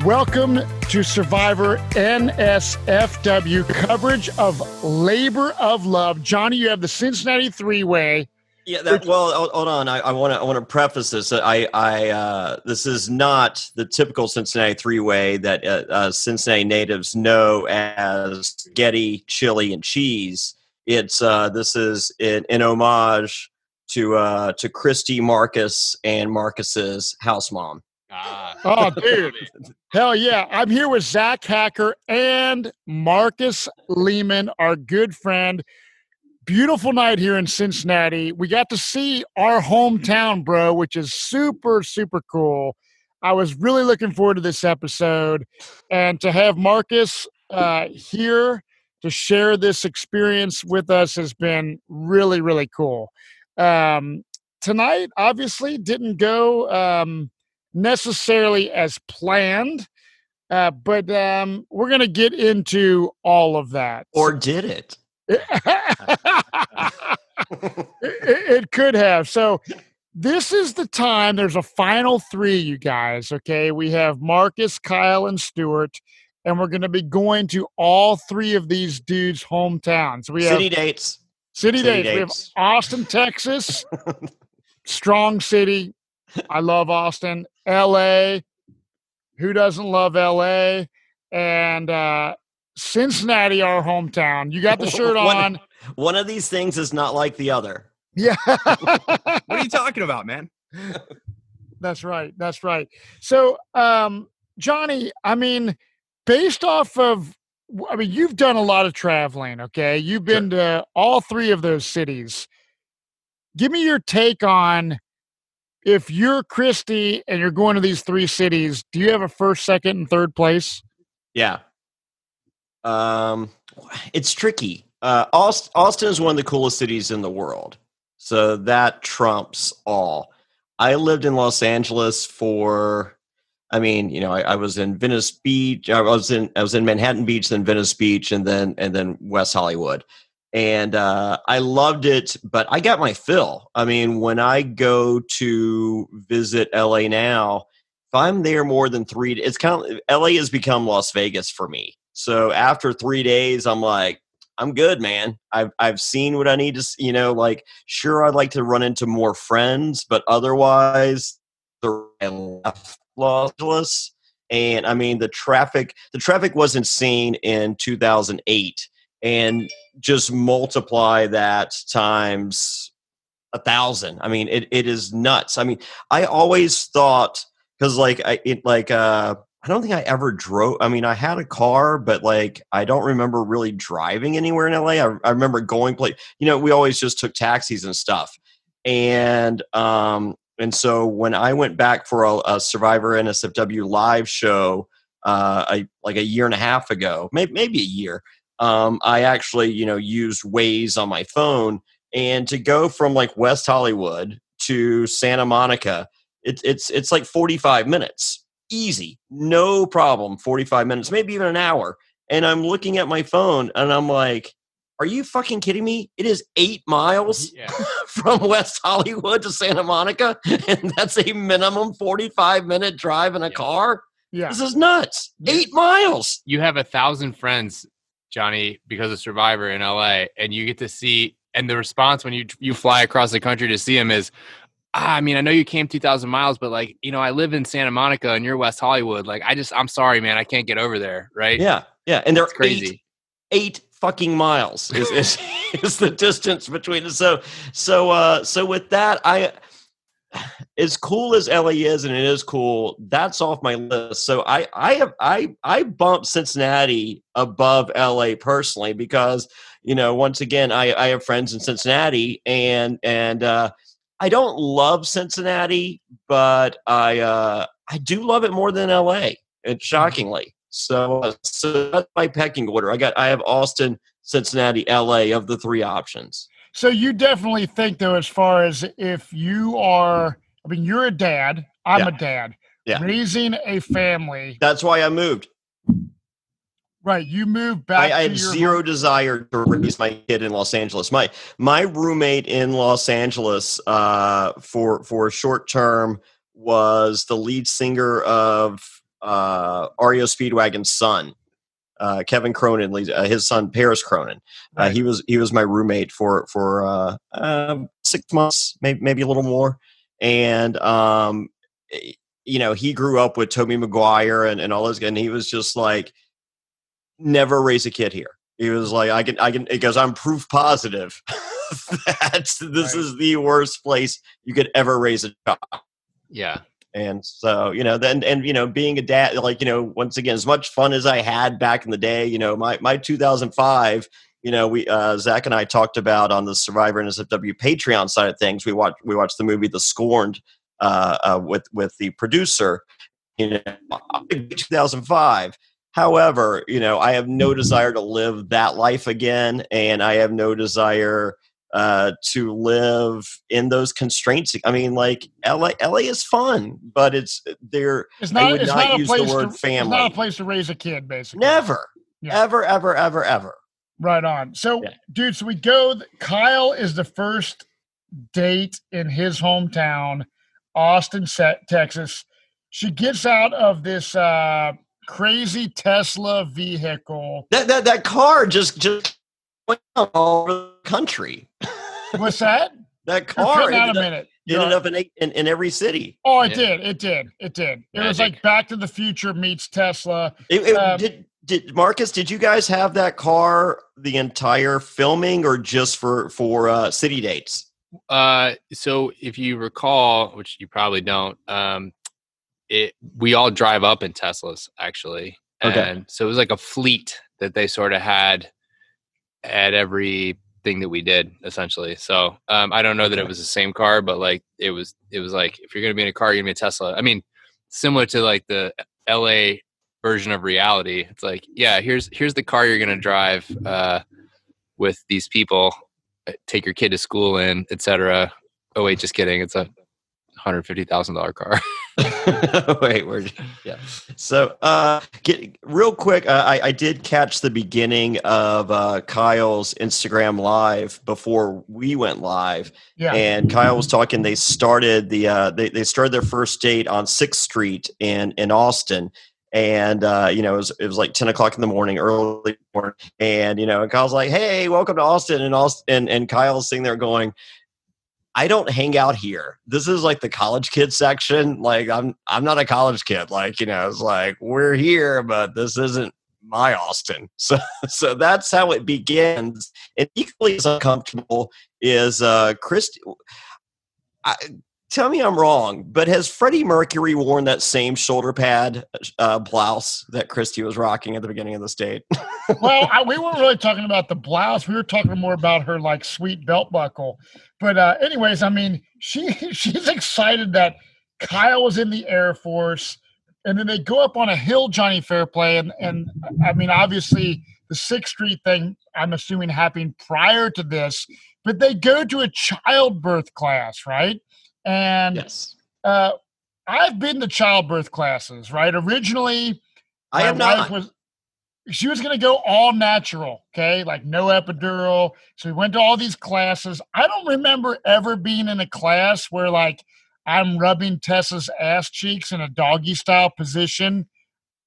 Welcome to Survivor NSFW coverage of Labor of Love. Johnny, you have the Cincinnati three-way. Yeah, well, hold on. I want to preface this. This is not the typical Cincinnati three-way that Cincinnati natives know as spaghetti, chili, and cheese. This is in homage to Kristy, Marcus, and Marcus's house mom. Oh, dude. Hell yeah. I'm here with Zack Hacker and Marcus Lehman, our good friend. Beautiful night here in Cincinnati. We got to see our hometown, bro, which is super, super cool. I was really looking forward to this episode, and to have Marcus here to share this experience with us has been really, really cool. Tonight, obviously, didn't go necessarily as planned, but we're going to get into all of that. Or did it? It could have. So this is the time. There's a final three, you guys. Okay, we have Marcus, Kyle, and Stuart, and we're going to be going to all three of these dudes' hometowns. We have City dates. We have Austin, Texas, strong city. I love Austin. LA, who doesn't love LA? And Cincinnati, our hometown. You got the shirt on. One of these things is not like the other. Yeah. What are you talking about, man? That's right. So, Johnny, based off of, you've done a lot of traveling, okay? You've been to all three of those cities. Give me your take on, if you're Kristy and you're going to these three cities, do you have a first, second, and third place? Yeah. It's tricky. Austin is one of the coolest cities in the world, so that trumps all. I lived in Los Angeles for, I was in Venice Beach. I was in Manhattan Beach, then Venice Beach, and then West Hollywood, and I loved it. But I got my fill. When I go to visit LA now, if I'm there more than 3 days, it's kind of, LA has become Las Vegas for me. So after 3 days, I'm like, I'm good, man. I've seen what I need to, sure, I'd like to run into more friends, but otherwise, I left Los Angeles. And the traffic was insane in 2008, and just multiply that times 1,000. It is nuts. I always thought, because I don't think I ever drove. I had a car, but I don't remember really driving anywhere in LA. I remember going we always just took taxis and stuff. And so when I went back for a Survivor NSFW live show, a year and a half ago, maybe a year, I actually, used Waze on my phone, and to go from West Hollywood to Santa Monica, it's 45 minutes. Easy, no problem. 45 minutes, maybe even an hour. And I'm looking at my phone and I'm like, are you fucking kidding me? It is 8 miles from West Hollywood to Santa Monica. And that's a minimum 45-minute drive in a car. Yeah. This is nuts. 8 miles. You have 1,000 friends, Johnny, because of Survivor in LA, and you get to see, and the response when you fly across the country to see them is, I know you came 2,000 miles, but I live in Santa Monica and you're West Hollywood. I'm sorry, man, I can't get over there. Right. Yeah. Yeah. And they're crazy. 8 fucking miles is the distance between us. So with that, as cool as LA is, and it is cool, that's off my list. So I bumped Cincinnati above LA personally, because, once again, I have friends in Cincinnati, and I don't love Cincinnati, but I do love it more than LA, and shockingly. So that's my pecking order. I have Austin, Cincinnati, LA of the 3 options. So you definitely think, though, as far as if you are, you're a dad, I'm a dad, raising a family. That's why I moved. Right, you moved back. I have zero desire to raise my kid in Los Angeles. My roommate in Los Angeles for a short term was the lead singer of REO Speedwagon's son, Kevin Cronin, his son Paris Cronin. Right. He was my roommate for 6 months, maybe a little more, and he grew up with Tobey Maguire and all those, and he was just like, never raise a kid here. He was like, I can, because I'm proof positive that this is the worst place you could ever raise a child. Yeah. And so, being a dad, once again, as much fun as I had back in the day, my 2005, we Zach and I talked about on the Survivor NSFW Patreon side of things. We watched the movie The Scorned with the producer, 2005. However, I have no desire to live that life again, and I have no desire to live in those constraints. I mean, like LA is fun, but it's there. It's I not. would It's not not a use the place word to. family. It's not a place to raise a kid, basically. Never, Yeah. ever. Right on. So, Yeah. dude, so we go. Kyle is the first date in his hometown, Austin, Texas. She gets out of this crazy Tesla vehicle. That car just went all over the country. What's that? That You're car cutting out a minute. ended up in every city. Oh, it Yeah. did. It was Magic. like Back to the Future meets Tesla. Did Marcus? Did you guys have that car the entire filming, or just for city dates? So if you recall, which you probably don't, we all drive up in Teslas actually. Okay. And so it was like a fleet that they sort of had at everything that we did essentially. So I don't know that it was the same car, but like it was like, if you're going to be in a car, you're going to be a Tesla. I mean, similar to like the LA version of reality. It's like, yeah, here's the car you're going to drive with these people, take your kid to school in, etc. Oh wait, just kidding. It's a $150,000 car. Wait, yeah. So, real quick, I did catch the beginning of Kyle's Instagram live before we went live. Yeah. And Kyle was talking. They started they started their first date on 6th Street in Austin. And it was like 10 o'clock in the morning, early morning. And and Kyle's like, "Hey, welcome to Austin." And Kyle's sitting there going, I don't hang out here. This is like the college kid section. Like I'm not a college kid. Like, it's like, we're here, but this isn't my Austin. So that's how it begins. And equally as uncomfortable is Kristy. Tell me I'm wrong, but has Freddie Mercury worn that same shoulder pad blouse that Kristy was rocking at the beginning of the date? Well, we weren't really talking about the blouse. We were talking more about her like sweet belt buckle. But anyways, I mean, she's excited that Kyle was in the Air Force, and then they go up on a hill, Jonny Fairplay, and I mean, obviously the 6th Street thing, I'm assuming happened prior to this, but they go to a childbirth class, right? And yes, I've been to childbirth classes, right? Originally, I have not. She was going to go all natural, okay? Like no epidural. So we went to all these classes. I don't remember ever being in a class where like I'm rubbing Tessa's ass cheeks in a doggy style position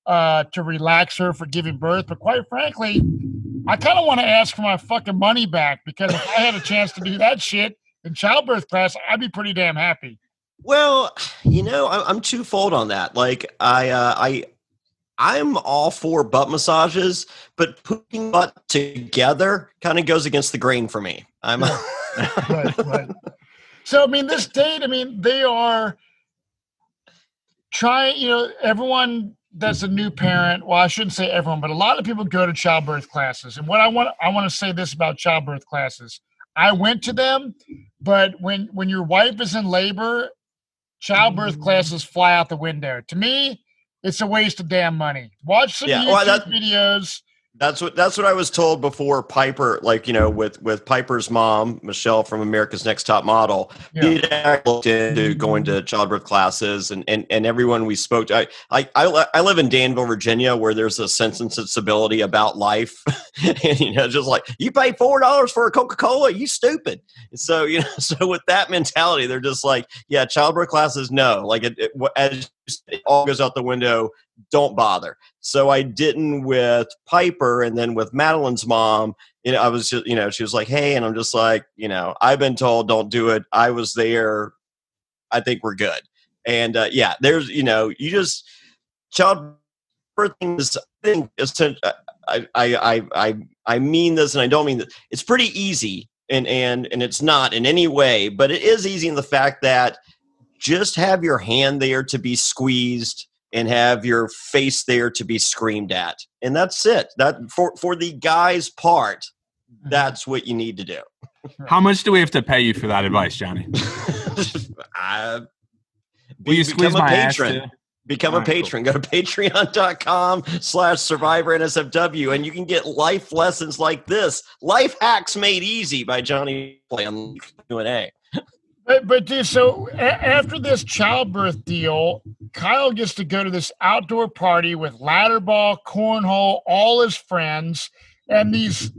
to relax her for giving birth. But quite frankly, I kind of want to ask for my fucking money back, because if I had a chance to do that shit in childbirth class, I'd be pretty damn happy. Well, I'm twofold on that. Like I'm all for butt massages, but putting butt together kind of goes against the grain for me. Right. So, I mean, this date, I mean, they are trying, everyone that's a new parent, well, I shouldn't say everyone, but a lot of people go to childbirth classes. And what I want to say this about childbirth classes. I went to them, but when your wife is in labor, childbirth classes fly out the window. To me, it's a waste of damn money. Watch some YouTube videos. That's what I was told before Piper, like, with Piper's mom, Michelle from America's Next Top Model, he looked into going to childbirth classes, and everyone we spoke to. I live in Danville, Virginia, where there's a sense and sensibility about life. And, just like, you pay $4 for a Coca-Cola, you stupid. So, so with that mentality, they're just like, yeah, childbirth classes, no. Like, it all goes out the window don't bother. So I didn't with Piper, and then with Madeline's mom, I was just, she was like, hey, and I'm just like, I've been told don't do it. I was there. I think we're good. And there's, you just childbirthing is, I mean this, and I don't mean that. It's pretty easy, and it's not in any way, but it is easy in the fact that just have your hand there to be squeezed and have your face there to be screamed at. And that's it. That for the guy's part, that's what you need to do. How much do we have to pay you for that advice, Johnny? Will you squeeze my patron? Ass too? Become a patron. Cool. Go to patreon.com/SurvivorNSFW, and you can get life lessons like this. Life Hacks Made Easy by Jonny Fairplay on Q&A. But dude, so after this childbirth deal, Kyle gets to go to this outdoor party with ladder ball, cornhole, all his friends, and these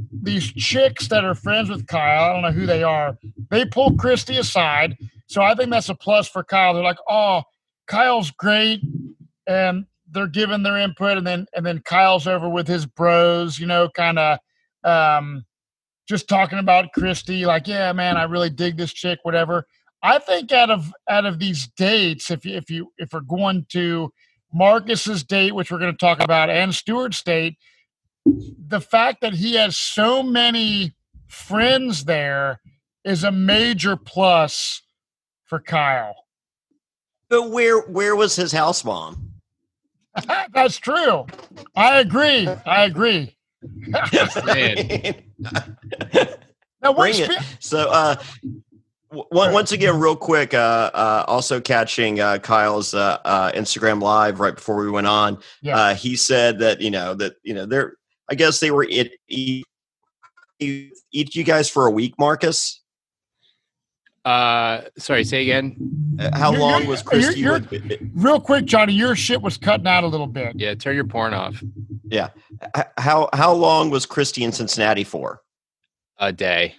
chicks that are friends with Kyle, I don't know who they are, they pull Kristy aside. So I think that's a plus for Kyle. They're like, oh, Kyle's great, and they're giving their input, and then Kyle's over with his bros, kind of just talking about Kristy, like, yeah, man, I really dig this chick, whatever. I think out of these dates, if we're going to Marcus's date, which we're going to talk about, and Stewart's date, the fact that he has so many friends there is a major plus for Kyle. But where was his house mom? That's true. I agree. Now, bring it. So, once again, real quick, also catching Kyle's Instagram live right before we went on. Yeah. He said that they're. I guess they were eat you guys for a week, Marcus. Sorry, say again. How long was Kristy? Real quick, Johnny, your shit was cutting out a little bit. Yeah, turn your porn off. Yeah. How long was Kristy in Cincinnati for? A day.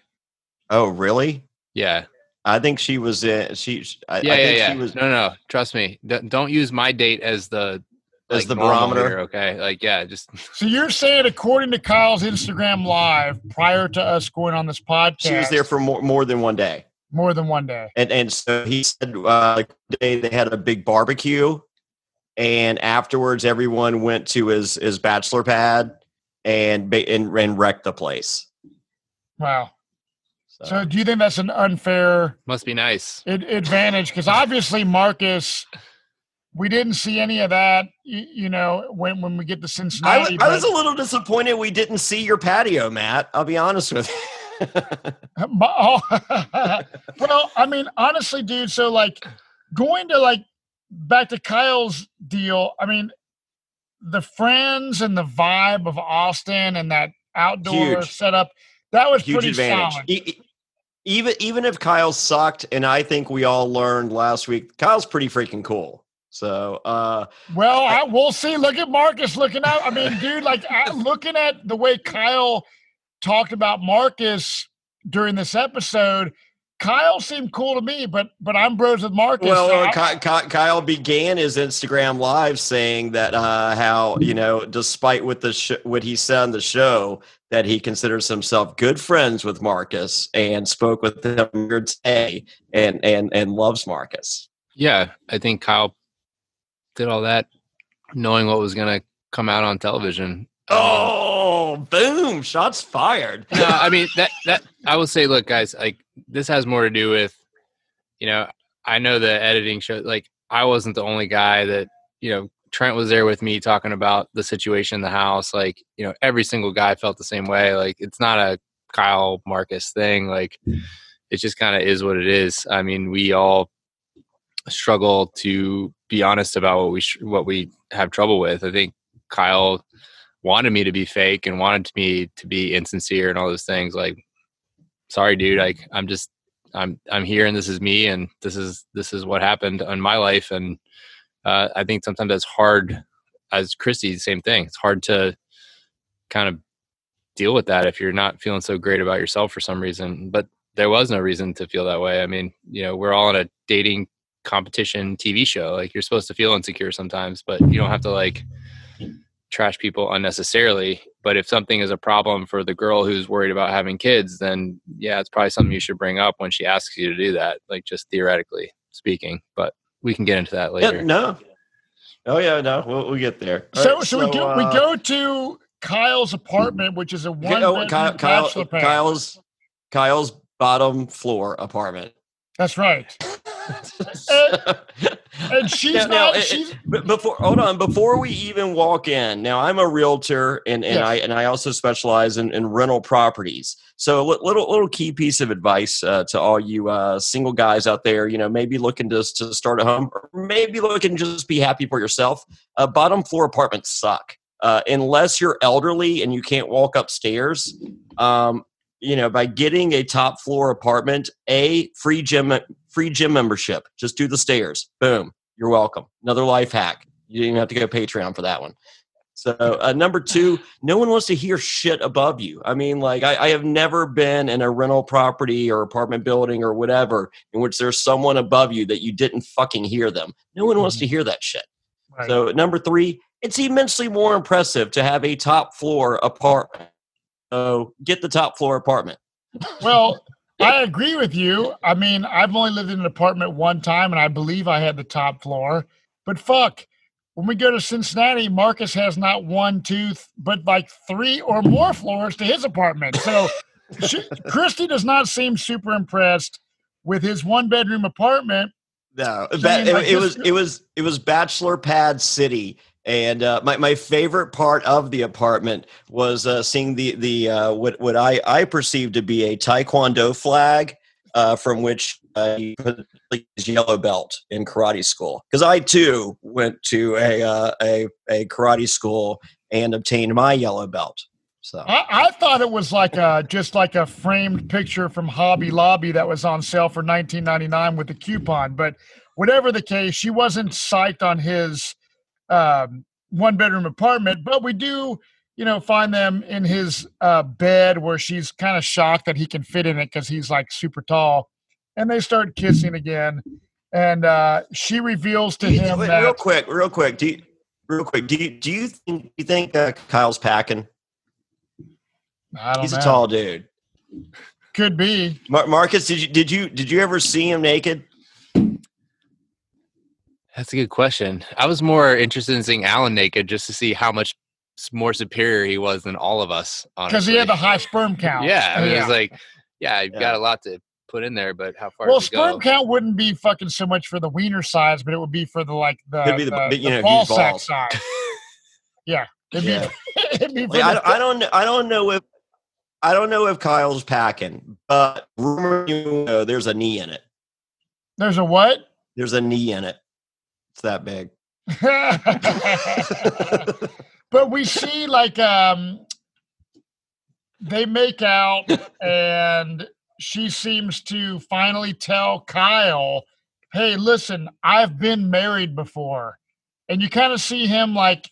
Oh, really? Yeah. I think she was. I think she was. No. Trust me. Don't use my date as the barometer. Here, okay. Just. So you're saying, according to Kyle's Instagram live, prior to us going on this podcast, she was there for more than one day. More than one day. And so he said they had a big barbecue, and afterwards everyone went to his bachelor pad and wrecked the place. Wow. So do you think that's an unfair? Must be nice. Advantage? Because obviously Marcus, we didn't see any of that, when we get to Cincinnati. I was a little disappointed we didn't see your patio, Matt. I'll be honest with you. Well, I mean, honestly, dude, so going to back to Kyle's deal, I mean, the friends and the vibe of Austin and that outdoor setup, that was huge, pretty advantage. Solid. Even if Kyle sucked, and I think we all learned last week, Kyle's pretty freaking cool. So, we'll see. Look at Marcus looking out. I mean, dude, looking at the way Kyle talked about Marcus during this episode, Kyle seemed cool to me, but I'm bros with Marcus. Well, Kyle began his Instagram live saying that how despite what he said on the show, that he considers himself good friends with Marcus and spoke with him today and loves Marcus. Yeah, I think Kyle did all that knowing what was going to come out on television. Oh, boom! Shots fired. No, I mean that I will say, look, guys, this has more to do with, I know the editing show. I wasn't the only guy that, Trent was there with me talking about the situation in the house. Every single guy felt the same way. It's not a Kyle Marcus thing. It just kind of is what it is. I mean, we all struggle to be honest about what we have trouble with. I think Kyle wanted me to be fake and wanted me to be insincere and all those things. Sorry, dude. I'm here and this is me and this is what happened in my life. And I think sometimes that's hard. As Kristy, same thing. It's hard to kind of deal with that if you're not feeling so great about yourself for some reason. But there was no reason to feel that way. I mean, we're all in a dating competition TV show. Like, you're supposed to feel insecure sometimes, but you don't have to like trash people unnecessarily. But if something is a problem for the girl who's worried about having kids, then yeah, it's probably something you should bring up when she asks you to do that, like just theoretically speaking. But we can get into that later. Yeah, no. Oh yeah, no, we'll get there. So we go to Kyle's apartment, which is a one-bedroom bachelor pad. Kyle's bottom floor apartment. That's right. and she's before we even walk in. Now, I'm a realtor, and I also specialize in rental properties. So a little key piece of advice to all you single guys out there, maybe looking to start a home, or maybe looking to just be happy for yourself. Bottom floor apartments suck. Unless you're elderly and you can't walk upstairs. By getting a top floor apartment, free gym membership. Just do the stairs. Boom. You're welcome. Another life hack. You didn't even have to go Patreon for that one. So number 2, no one wants to hear shit above you. I mean, like I have never been in a rental property or apartment building or whatever in which there's someone above you that you didn't fucking hear them. No one wants to hear that shit. Right. So number 3, it's immensely more impressive to have a top floor apartment. So get the top floor apartment. Well, I agree with you. I mean, I've only lived in an apartment one time, and I believe I had the top floor. But fuck, when we go to Cincinnati, Marcus has not 1, 2, but like 3 or more floors to his apartment. So Kristy does not seem super impressed with his 1-bedroom apartment. No, it was bachelor pad city. And my favorite part of the apartment was seeing the what I perceived to be a Taekwondo flag from which he put his yellow belt in karate school. Because I too went to a karate school and obtained my yellow belt. So I thought it was like just like a framed picture from Hobby Lobby that was on sale for $19.99 with a coupon. But whatever the case, she wasn't psyched on his 1-bedroom apartment, but we do, find them in his bed where she's kind of shocked that he can fit in it because he's like super tall, and they start kissing again. And she reveals to him that real quick. Do you think Kyle's packing? I don't know. He's a tall dude. Could be. Marcus, did you ever see him naked? That's a good question. I was more interested in seeing Alan naked just to see how much more superior he was than all of us, honestly. Because he had the high sperm count. Yeah. I mean, it's like, you've got a lot to put in there, but how far does it go? Well, sperm count wouldn't be fucking so much for the wiener size, but it would be for the ball sack size. Yeah. It'd be for I don't know if Kyle's packing, but rumor, there's a knee in it. There's a what? There's a knee in it. It's that big. But we see they make out, and she seems to finally tell Kyle, hey, listen, I've been married before. And you kind of see him like,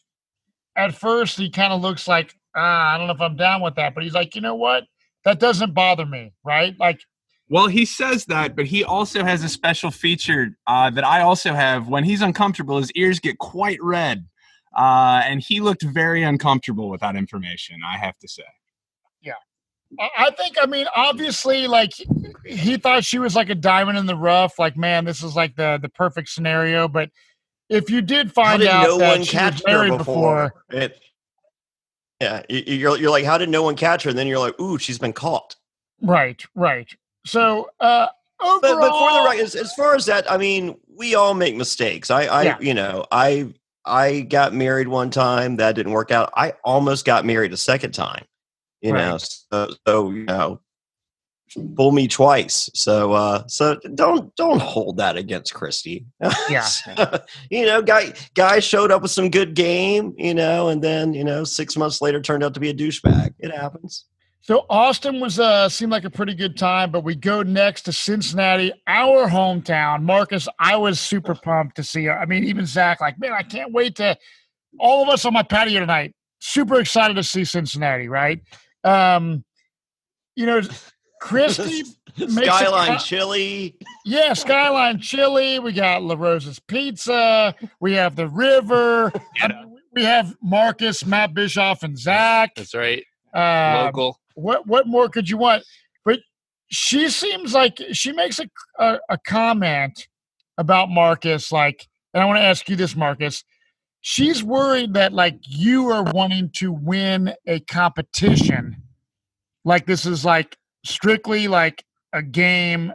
at first he kind of looks like, I don't know if I'm down with that, but he's like, you know what? That doesn't bother me, right? Like, well, he says that, but he also has a special feature that I also have. When he's uncomfortable, his ears get quite red. And he looked very uncomfortable with that information, I have to say. Yeah. I think, obviously, like, he thought she was like a diamond in the rough. Like, man, this is like the perfect scenario. But if you did find out that she was married before. You're like, how did no one catch her? And then you're like, ooh, she's been caught. Right. So, overall, but for the record, as far as that, we all make mistakes. I got married one time that didn't work out. I almost got married a second time. So fool me twice. So don't hold that against Kristy. Yeah. Guy showed up with some good game, and then 6 months later turned out to be a douchebag. It happens. So Austin was seemed like a pretty good time, but we go next to Cincinnati, our hometown. Marcus, I was super pumped to see her. Even Zach, like, man, I can't wait to all of us on my patio tonight. Super excited to see Cincinnati, right? Kristy Skyline Chili. Yeah, Skyline Chili. We got La Rosa's Pizza. We have the River. We have Marcus, Matt Bischoff, and Zach. That's right. Local. What more could you want? But she seems like she makes a comment about Marcus, like, and I want to ask you this, Marcus. She's worried that like you are wanting to win a competition, like this is like strictly like a game,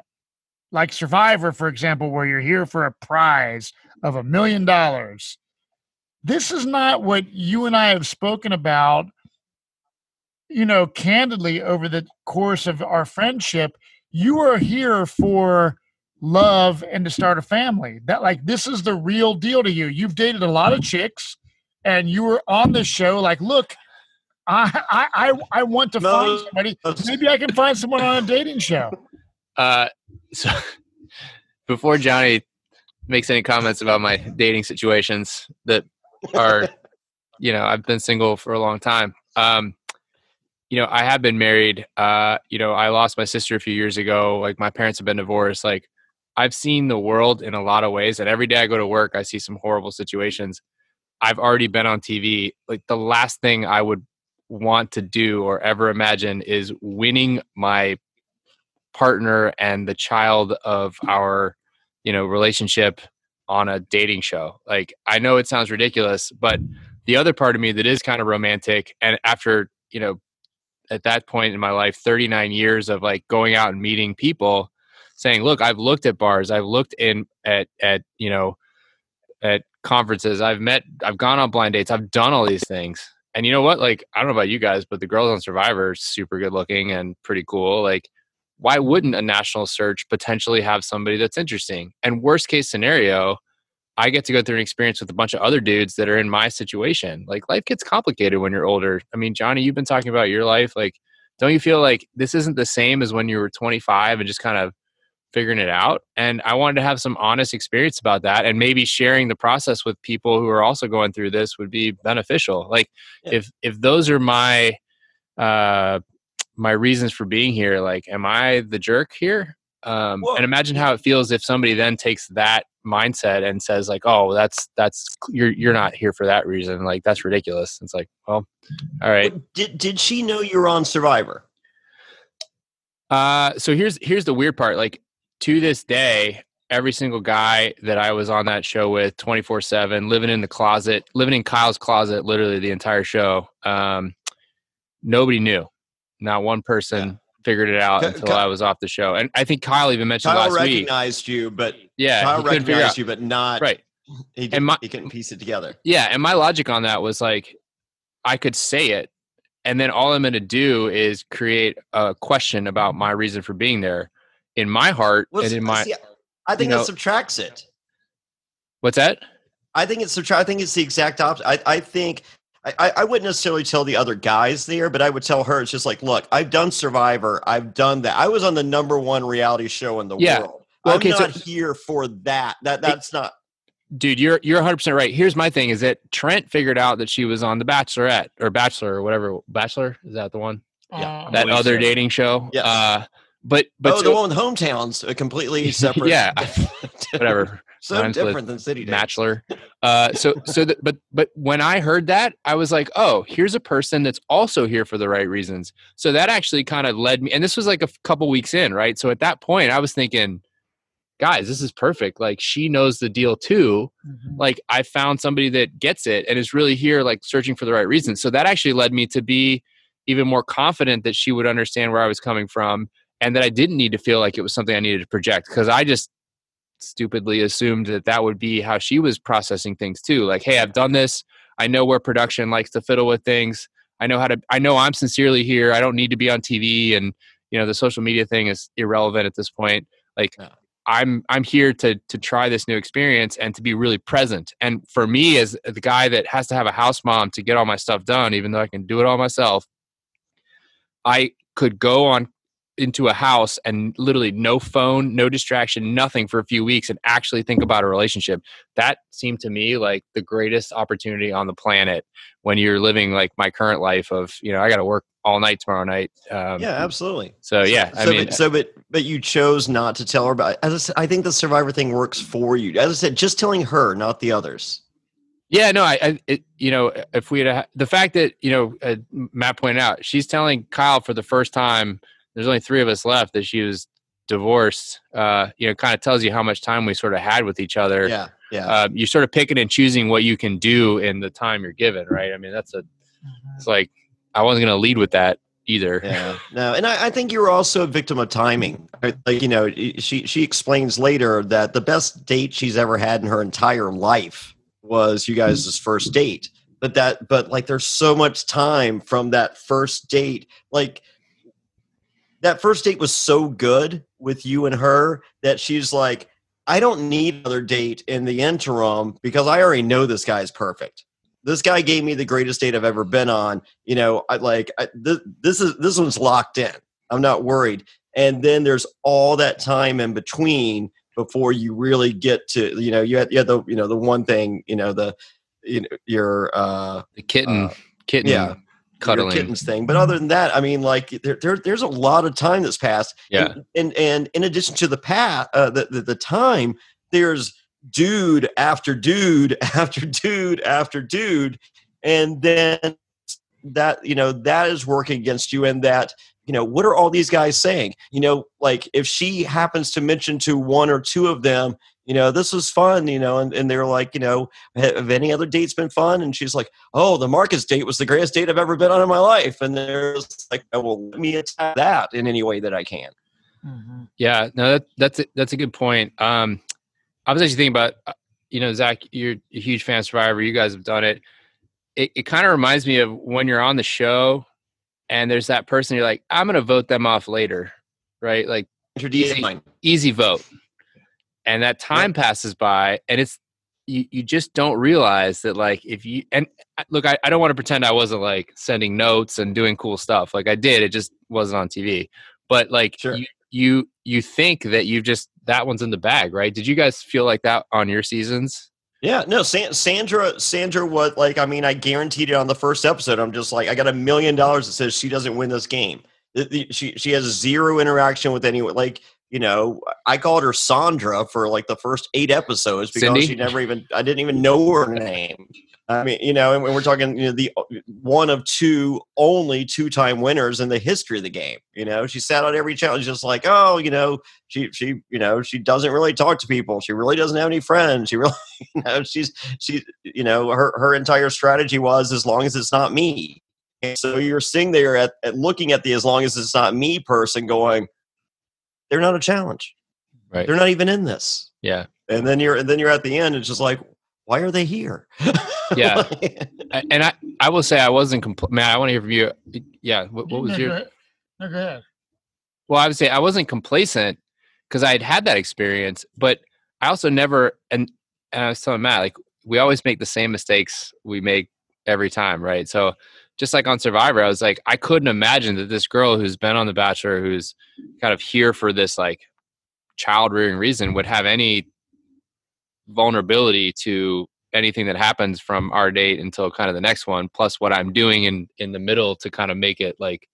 like Survivor, for example, where you're here for a prize of $1 million. This is not what you and I have spoken about, candidly over the course of our friendship. You are here for love and to start a family. That like this is the real deal to you. You've dated a lot of chicks, and you were on this show. Like, look, I want to find somebody. Maybe I can find someone on a dating show. So before Johnny makes any comments about my dating situations that are, I've been single for a long time. I have been married. I lost my sister a few years ago. Like, my parents have been divorced. Like, I've seen the world in a lot of ways, and every day I go to work, I see some horrible situations. I've already been on TV. Like, the last thing I would want to do or ever imagine is winning my partner and the child of our, relationship on a dating show. Like, I know it sounds ridiculous, but the other part of me that is kind of romantic, and after, at that point in my life, 39 years of like going out and meeting people, saying, look, I've looked at bars, I've looked at conferences, I've gone on blind dates, I've done all these things. And you know what? Like, I don't know about you guys, but the girls on Survivor are super good looking and pretty cool. Like, why wouldn't a national search potentially have somebody that's interesting? And worst case scenario, I get to go through an experience with a bunch of other dudes that are in my situation. Like, life gets complicated when you're older. I mean, Johnny, you've been talking about your life. Like, don't you feel like this isn't the same as when you were 25 and just kind of figuring it out? And I wanted to have some honest experience about that, and maybe sharing the process with people who are also going through this would be beneficial. Like, if those are my reasons for being here, like, am I the jerk here? And imagine how it feels if somebody then takes that mindset and says like, oh, that's you're not here for that reason. Like, that's ridiculous. It's like, well, all right. Did she know you were on Survivor? So here's the weird part. Like, to this day, every single guy that I was on that show with 24/7, living in Kyle's closet, literally the entire show. Nobody knew. Not one person figured it out until I was off the show. And I think Kyle even mentioned last week. Kyle recognized you, but Kyle recognized you, but not right. He couldn't piece it together. Yeah, and my logic on that was like, I could say it, and then all I'm going to do is create a question about my reason for being there in my heart and in my. I think that subtracts it. What's that? I think it's the exact opposite. I think. I wouldn't necessarily tell the other guys there, but I would tell her, it's just like, look, I've done Survivor. I've done that. I was on the #1 reality show in the world. Well, I'm not here for that. That's not. Dude, you're 100% right. Here's my thing is that Trent figured out that she was on The Bachelorette or Bachelor or whatever. Bachelor? Is that the one? Yeah. That other dating show? Yeah. But the one with hometowns, a completely separate. Yeah. Whatever. So different than City Dates. Bachelor. But when I heard that, I was like, oh, here's a person that's also here for the right reasons. So that actually kind of led me, and this was like a couple weeks in, right? So at that point, I was thinking, guys, this is perfect. Like, she knows the deal too. Mm-hmm. Like, I found somebody that gets it and is really here, like, searching for the right reasons. So that actually led me to be even more confident that she would understand where I was coming from, and that I didn't need to feel like it was something I needed to project, because I just stupidly assumed that would be how she was processing things too. Like, hey, I've done this. I know where production likes to fiddle with things. I know I'm sincerely here. I don't need to be on TV, and the social media thing is irrelevant at this point. Like, I'm here to try this new experience and to be really present. And for me, as the guy that has to have a house mom to get all my stuff done, even though I can do it all myself, I could go into a house and literally no phone, no distraction, nothing for a few weeks and actually think about a relationship. That seemed to me like the greatest opportunity on the planet when you're living like my current life of, I got to work all night tomorrow night. Yeah, absolutely. So yeah, but you chose not to tell her about. As I said, I think the Survivor thing works for you. As I said, just telling her, not the others. Yeah, no, if we had the fact that Matt pointed out, she's telling Kyle for the first time. There's only 3 of us left that she was divorced. Kind of tells you how much time we sort of had with each other. Yeah, yeah. You're sort of picking and choosing what you can do in the time you're given, right? I mean, it's like I wasn't going to lead with that either. Yeah, no, and I think you were also a victim of timing. Like, she explains later that the best date she's ever had in her entire life was you guys' first date. But like, there's so much time from that first date. Like, that first date was so good with you and her that she's like, I don't need another date in the interim because I already know this guy's perfect. This guy gave me the greatest date I've ever been on. This one's locked in. I'm not worried. And then there's all that time in between before you really get to, you had the one thing, the kitten, yeah, cuddling kittens thing. But other than that, I mean, like there's a lot of time that's passed. Yeah. And in addition to the time, there's dude after dude after dude after dude, and then that that is working against you. And that what are all these guys saying? Like, if she happens to mention to 1 or 2 of them, this was fun, and they're like, have any other dates been fun? And she's like, oh, the Marcus date was the greatest date I've ever been on in my life. And there's like, oh, well, let me attack that in any way that I can. Mm-hmm. Yeah, no, that's a good point. I was actually thinking about, Zach, you're a huge fan of Survivor. You guys have done it. It kind of reminds me of when you're on the show and there's that person, you're like, I'm going to vote them off later, right? Like, easy vote. And that time passes by, and it's you just don't realize that, like, if you and look, I don't want to pretend I wasn't like sending notes and doing cool stuff. Like, I did, it just wasn't on TV. But like, sure. You think that that one's in the bag, right? Did you guys feel like that on your seasons? Yeah, no, Sandra, what, like, I mean, I guaranteed it on the first episode. I'm just like, I got $1 million that says she doesn't win this game. She has 0 interaction with anyone. Like, I called her Sandra for like the first 8 episodes because I didn't even know her name. I mean, and we're talking, the one of 2 only 2-time winners in the history of the game. She sat on every challenge, just like, oh, she doesn't really talk to people. She really doesn't have any friends. She really, her entire strategy was, as long as it's not me. And so you're sitting there at looking at the as long as it's not me person going, they're not a challenge. Right. They're not even in this. Yeah. And then you're at the end. It's just like, why are they here? Yeah. And I will say I wasn't Matt, I want to hear from you. Yeah. What was your? No, go ahead. Well, I would say I wasn't complacent because I had that experience, but I also never, and I was telling Matt, like, we always make the same mistakes we make every time. Right. So just like on Survivor, I was like, I couldn't imagine that this girl who's been on The Bachelor, who's kind of here for this like child rearing reason, would have any vulnerability to anything that happens from our date until kind of the next one, plus what I'm doing in the middle to kind of make it like,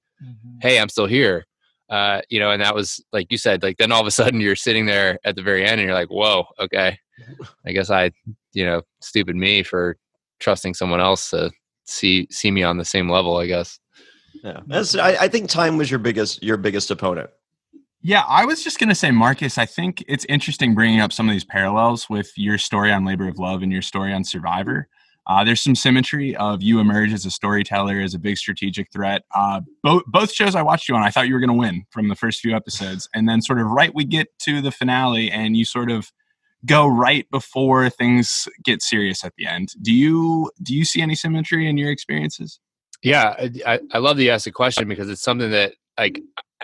hey, I'm still here. And that was, like you said, like, then all of a sudden you're sitting there at the very end and you're like, whoa, okay. I guess stupid me for trusting someone else to see me on the same level, I guess. Yeah. I think time was your biggest opponent. Yeah, I was just going to say, Marcus, I think it's interesting bringing up some of these parallels with your story on Labor of Love and your story on Survivor. There's some symmetry of you emerge as a storyteller, as a big strategic threat. Both shows I watched you on, I thought you were going to win from the first few episodes. And then sort of we get to the finale and you sort of go right before things get serious at the end. Do you see any symmetry in your experiences? Yeah, I love that you asked the question because it's something that, like,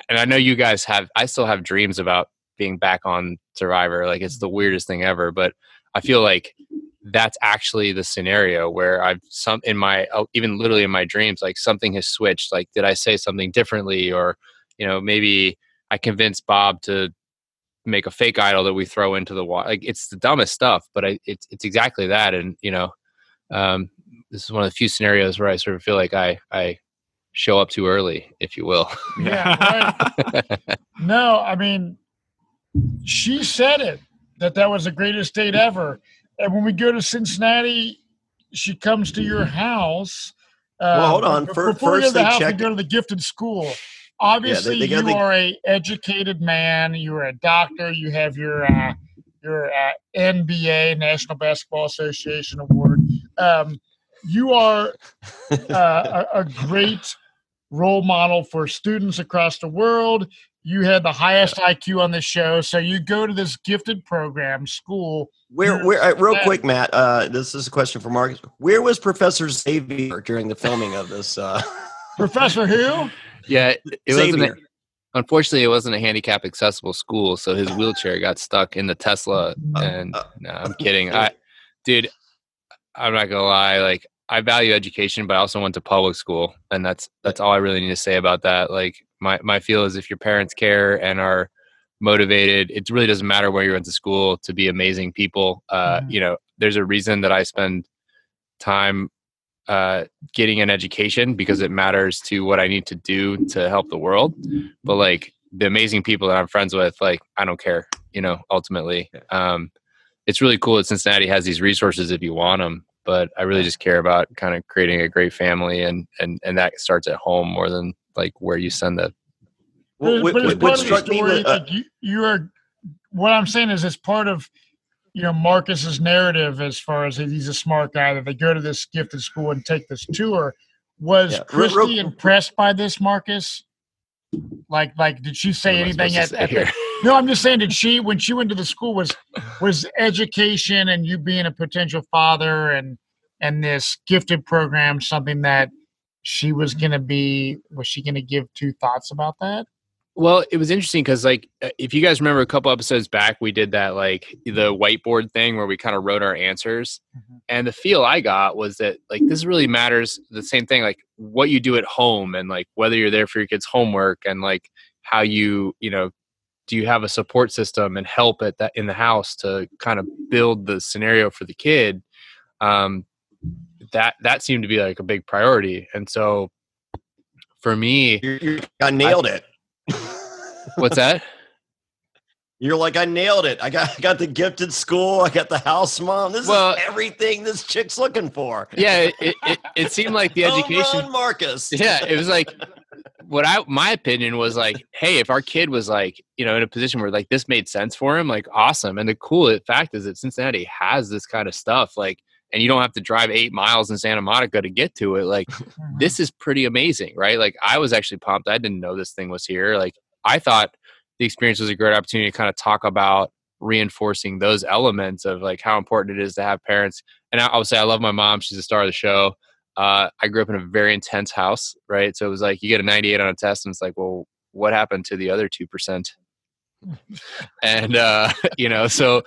and I know you guys I still have dreams about being back on Survivor. Like, it's the weirdest thing ever, but I feel like that's actually the scenario where even literally in my dreams, like, something has switched. Like, did I say something differently? Or, maybe I convinced Bob to make a fake idol that we throw into the water. Like, it's the dumbest stuff, but it's exactly that. And, this is one of the few scenarios where I sort of feel like I show up too early, if you will. Yeah, right. No, I mean, she said it, that was the greatest date ever. And when we go to Cincinnati, she comes to your house. Well, hold on. Before we go First, to the they house, we check. go to the gifted school. Obviously, they got you are a educated man. You're a doctor. You have your NBA, National Basketball Association award. You are a great role model for students across the world. You had the highest IQ on the show, so you go to this gifted program school. Where real quick, Matt, this is a question for Marcus. Where was Professor Xavier during the filming of this? Professor who? Yeah, it Xavier. wasn't. Unfortunately, it wasn't a handicap accessible school, so his wheelchair got stuck in the Tesla. And no, I'm kidding. Dude, I'm not gonna lie. Like, I value education, but I also went to public school, and that's all I really need to say about that. Like, my feel is if your parents care and are motivated, it really doesn't matter where you went to school to be amazing people. You know, there's a reason that I spend time getting an education because it matters to what I need to do to help the world. But like the amazing people that I'm friends with, like, I don't care, you know, ultimately. It's really cool that Cincinnati has these resources if you want them, but I really just care about kind of creating a great family, and that starts at home more than like where you send the. What struck me with you are, what I'm saying is, it's part of, you know, Marcus's narrative as far as he's a smart guy, that they go to this gifted school and take this tour. Was Kristy impressed by this, Marcus? Like, did she say anything No, I'm just saying, did she, when she went to the school, was education and you being a potential father and this gifted program something that she was she going to give two thoughts about that? Well, it was interesting because, like, if you guys remember a couple episodes back, we did that, like, the whiteboard thing where we kind of wrote our answers. And the feel I got was that, like, this really matters. The same thing, like, what you do at home and, like, whether you're there for your kids' homework and, like, how you know, do you have a support system and help at that in the house to kind of build the scenario for the kid? That seemed to be, like, a big priority. And so for me, I nailed it. What's that? You're like, I nailed it. I got the gifted school. I got the house mom. This is everything this chick's looking for. Yeah, it seemed like the education. Run, Marcus. Yeah, it was like my opinion was like, hey, if our kid was like, you know, in a position where like this made sense for him, like awesome. And the cool fact is that Cincinnati has this kind of stuff, like, and you don't have to drive 8 miles in Santa Monica to get to it. Like, this is pretty amazing, right? Like, I was actually pumped. I didn't know this thing was here. Like, I thought the experience was a great opportunity to kind of talk about reinforcing those elements of like how important it is to have parents. And I would say I love my mom. She's the star of the show. I grew up in a very intense house, right? So it was like you get a 98 on a test and it's like, well, what happened to the other 2%? And you know, so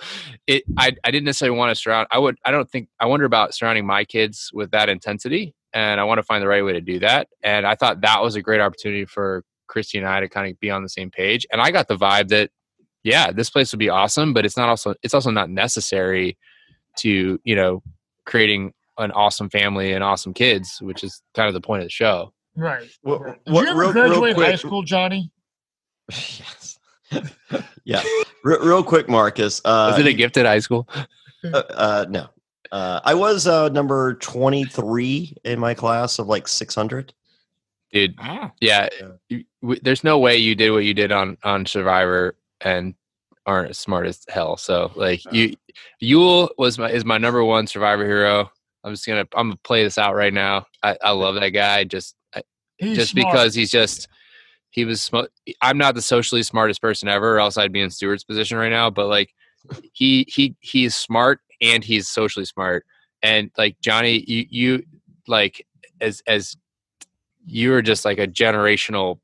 I didn't necessarily want to surround. I wonder about surrounding my kids with that intensity, and I want to find the right way to do that. And I thought that was a great opportunity for Kristy and I to kind of be on the same page. And I got the vibe that, yeah, this place would be awesome, but it's also not necessary to, you know, creating an awesome family and awesome kids, which is kind of the point of the show. Right. Did you ever graduate high school, Johnny? Yes. Yeah. Real quick, Marcus. Was it a gifted high school? No. I was number 23 in my class of like 600. Dude, yeah. There's no way you did what you did on Survivor and aren't as smart as hell. So like Yule is my number one Survivor hero. I'm gonna play this out right now. I love that guy just because he was smart. I'm not the socially smartest person ever, or else I'd be in Stewart's position right now. But like he's smart and he's socially smart. And like Johnny, you like as you are just like a generational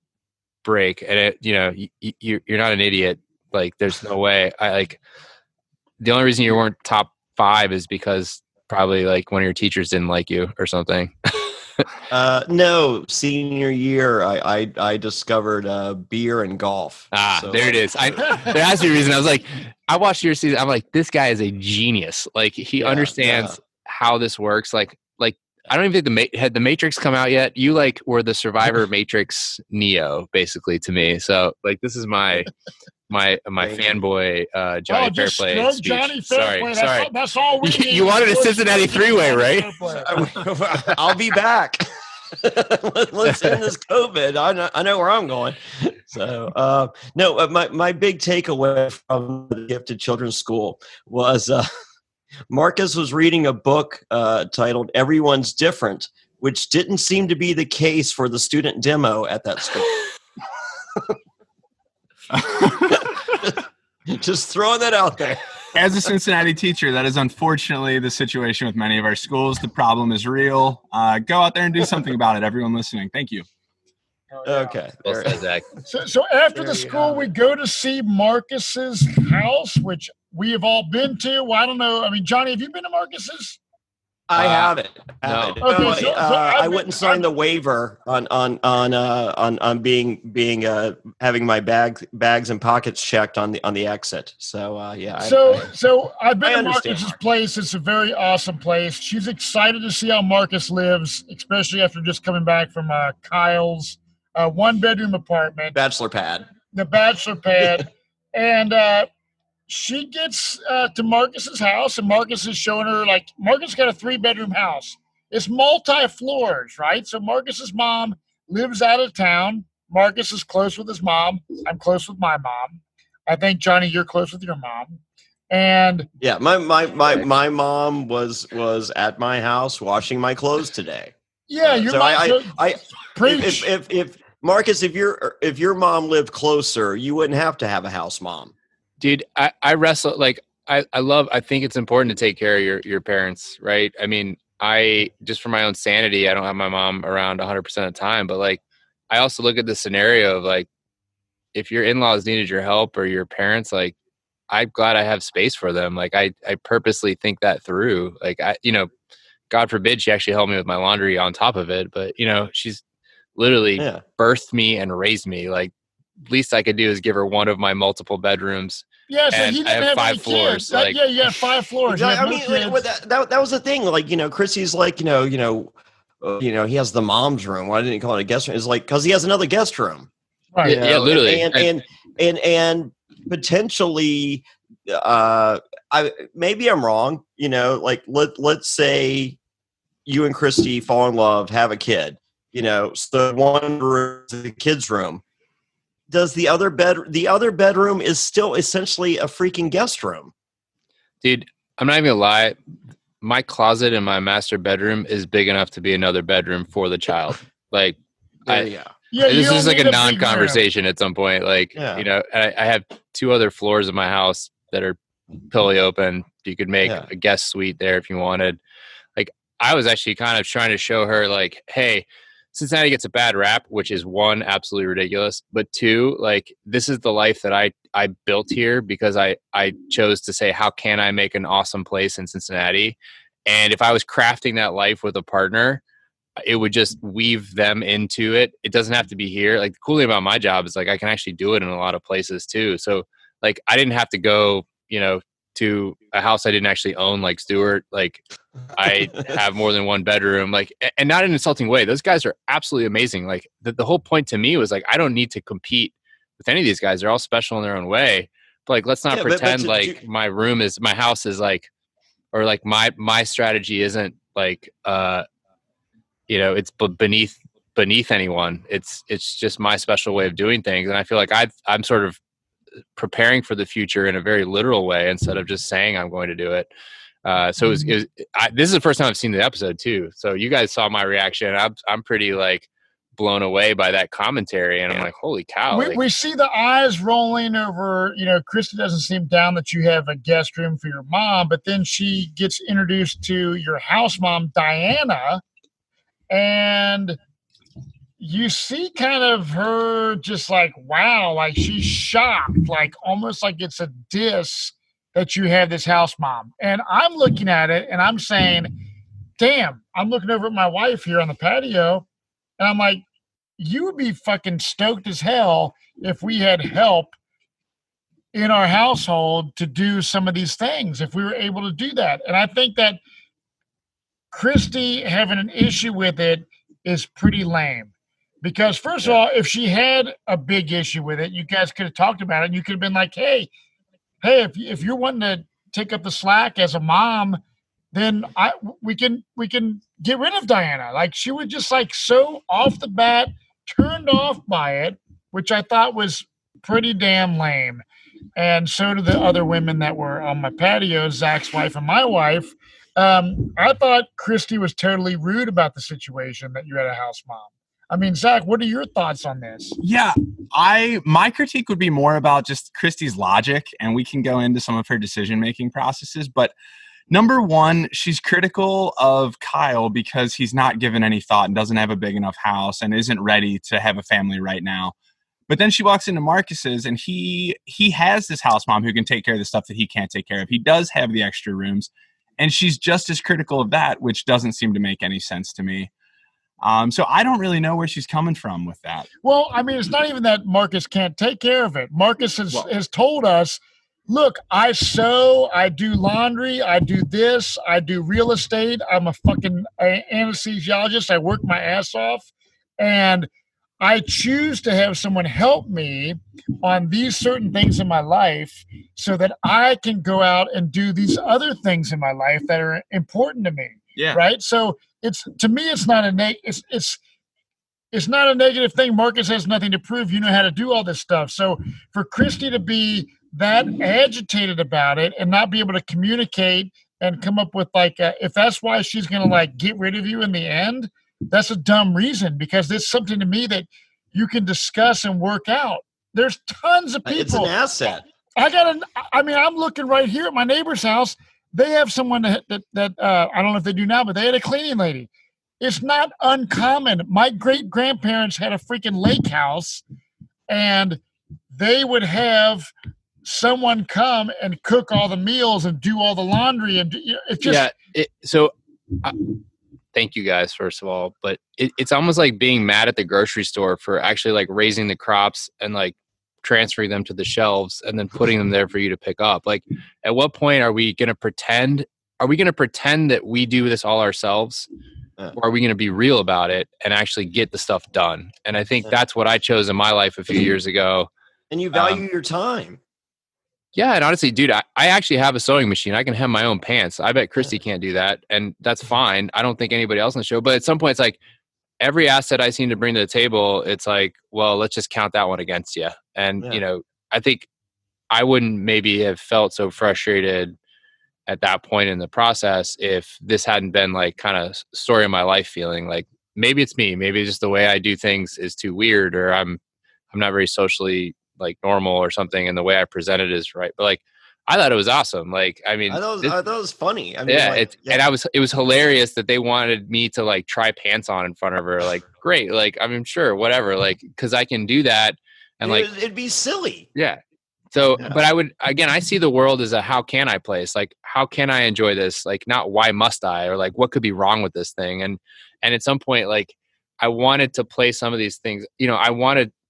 break, and you're not an idiot. Like there's no way. The only reason you weren't top 5 is because probably like one of your teachers didn't like you or something. No, senior year, I discovered beer and golf. There it is. There has to be a reason. I was like, I watched your season. I'm like, this guy is a genius. Like he understands how this works. Like I don't even think had the Matrix come out yet. You like were the Survivor Matrix Neo, basically, to me. So like this is my fanboy Jonny Fairplay stroke speech. Johnny Fairplay. Sorry. That's all we need. You wanted a Cincinnati three-way, right? I'll be back. Let's end this COVID. I know where I'm going. So my big takeaway from the Gifted Children's School was Marcus was reading a book titled "Everyone's Different," which didn't seem to be the case for the student demo at that school. Just throwing that out there. As a Cincinnati teacher, that is unfortunately the situation with many of our schools. The problem is real. Go out there and do something about it. Everyone listening, thank you. Okay. Well said, Zach. So after the school, we go to see Marcus's house, which we have all been to. Well, I don't know. I mean, Johnny, have you been to Marcus's? I haven't. No. Okay, I wouldn't sign the waiver on being having my bags and pockets checked on the exit. So yeah. So I've been I to understand, Marcus's place. It's a very awesome place. She's excited to see how Marcus lives, especially after just coming back from Kyle's 1-bedroom apartment, bachelor pad. the bachelor pad, and she gets to Marcus's house, and Marcus is showing her, like, Marcus got a 3-bedroom house. It's multi-floors, right? So Marcus's mom lives out of town. Marcus is close with his mom. I'm close with my mom. I think, Johnny, you're close with your mom. And yeah, my mom was at my house washing my clothes today. yeah, your So mom. preach. If Marcus, if your mom lived closer, you wouldn't have to have a house mom. Dude, I wrestle like I think it's important to take care of your parents, right? I mean, I just for my own sanity, I don't have my mom around 100% of the time, but like I also look at the scenario of like if your in-laws needed your help or your parents, like I'm glad I have space for them. Like I purposely think that through. Like God forbid she actually helped me with my laundry on top of it, but she's literally birthed me and raised me. Like least I could do is give her one of my multiple bedrooms. Yeah, so and he didn't I have have 5 any floors. kids. You have 5 floors. I mean, that was the thing. Like, Chrissy's like, he has the mom's room. Why didn't he call it a guest room? It's like because he has another guest room. Right. Yeah, literally. And potentially, maybe I'm wrong. Like let's say you and Kristy fall in love, have a kid. So one room is the kid's room. Does the other bedroom is still essentially a freaking guest room? Dude, I'm not even gonna lie. My closet in my master bedroom is big enough to be another bedroom for the child. Like, yeah, this is like a non-conversation at some point. Like, yeah. I have 2 other floors of my house that are totally open. You could make a guest suite there if you wanted. Like, I was actually kind of trying to show her, like, hey, Cincinnati gets a bad rap, which is 1, absolutely ridiculous, but 2, like this is the life that I built here because I chose to say, how can I make an awesome place in Cincinnati? And if I was crafting that life with a partner, it would just weave them into it. It doesn't have to be here. Like the cool thing about my job is like I can actually do it in a lot of places too. So like I didn't have to go, to a house I didn't actually own, like Stuart. Like I have more than 1 bedroom, like, and not in an insulting way. Those guys are absolutely amazing. Like the whole point to me was like, I don't need to compete with any of these guys. They're all special in their own way. But like, let's not pretend like my house is like, or like my strategy isn't like, it's beneath anyone. It's just my special way of doing things. And I feel like I'm sort of preparing for the future in a very literal way instead of just saying I'm going to do it. So this is the first time I've seen the episode too. So you guys saw my reaction. I'm pretty like blown away by that commentary, and I'm like, holy cow! We see the eyes rolling over. Kristy doesn't seem down that you have a guest room for your mom, but then she gets introduced to your house mom, Diana, and you see kind of her just like, wow, like she's shocked, like almost like it's a diss that you have this house mom. And I'm looking at it and I'm saying, damn, I'm looking over at my wife here on the patio and I'm like, you would be fucking stoked as hell if we had help in our household to do some of these things, if we were able to do that. And I think that Kristy having an issue with it is pretty lame. Because first of all, if she had a big issue with it, you guys could have talked about it. And you could have been like, hey, if you're wanting to take up the slack as a mom, then we can get rid of Diana. Like, she was just like so off the bat turned off by it, which I thought was pretty damn lame. And so do the other women that were on my patio, Zach's wife and my wife. I thought Kristy was totally rude about the situation that you had a house mom. I mean, Zach, what are your thoughts on this? Yeah, my critique would be more about just Kristy's logic, and we can go into some of her decision-making processes. But number one, she's critical of Kyle because he's not given any thought and doesn't have a big enough house and isn't ready to have a family right now. But then she walks into Marcus's, and he has this house mom who can take care of the stuff that he can't take care of. He does have the extra rooms, and she's just as critical of that, which doesn't seem to make any sense to me. So I don't really know where she's coming from with that. Well, I mean, it's not even that Marcus can't take care of it. Marcus has told us, look, I sew, I do laundry, I do this, I do real estate. I'm a fucking anesthesiologist. I work my ass off. And I choose to have someone help me on these certain things in my life so that I can go out and do these other things in my life that are important to me. Yeah. Right. So to me, it's not it's not a negative thing. Marcus has nothing to prove. You know how to do all this stuff. So for Kristy to be that agitated about it and not be able to communicate and come up with if that's why she's going to get rid of you in the end, that's a dumb reason, because it's something to me that you can discuss and work out. There's tons of people. It's an asset. I'm looking right here at my neighbor's house. They have someone that I don't know if they do now, but they had a cleaning lady. It's not uncommon. My great grandparents had a freaking lake house, and they would have someone come and cook all the meals and do all the laundry, and it's just thank you guys, first of all, but it's almost like being mad at the grocery store for actually raising the crops and transferring them to the shelves and then putting them there for you to pick up. At what point are we going to pretend? Are we going to pretend that we do this all ourselves? Or are we going to be real about it and actually get the stuff done? And I think that's what I chose in my life a few years ago. And you value your time. Yeah. And honestly, dude, I actually have a sewing machine. I can hem my own pants. I bet Kristy can't do that. And that's fine. I don't think anybody else on the show, but at some point it's every asset I seem to bring to the table, it's well, let's just count that one against you. And, I think I wouldn't maybe have felt so frustrated at that point in the process if this hadn't been kind of story of my life feeling. Maybe it's me, maybe just the way I do things is too weird, or I'm not very socially normal or something, and the way I present it is right. But I thought it was awesome. I thought it was funny. And it was hilarious that they wanted me to try pants on in front of her. Great. Sure, whatever. Cause I can do that. And it'd be silly. Yeah. So, but I see the world as a, how can I place? How can I enjoy this? Not why must I, or what could be wrong with this thing? And at some point, I wanted to play some of these things,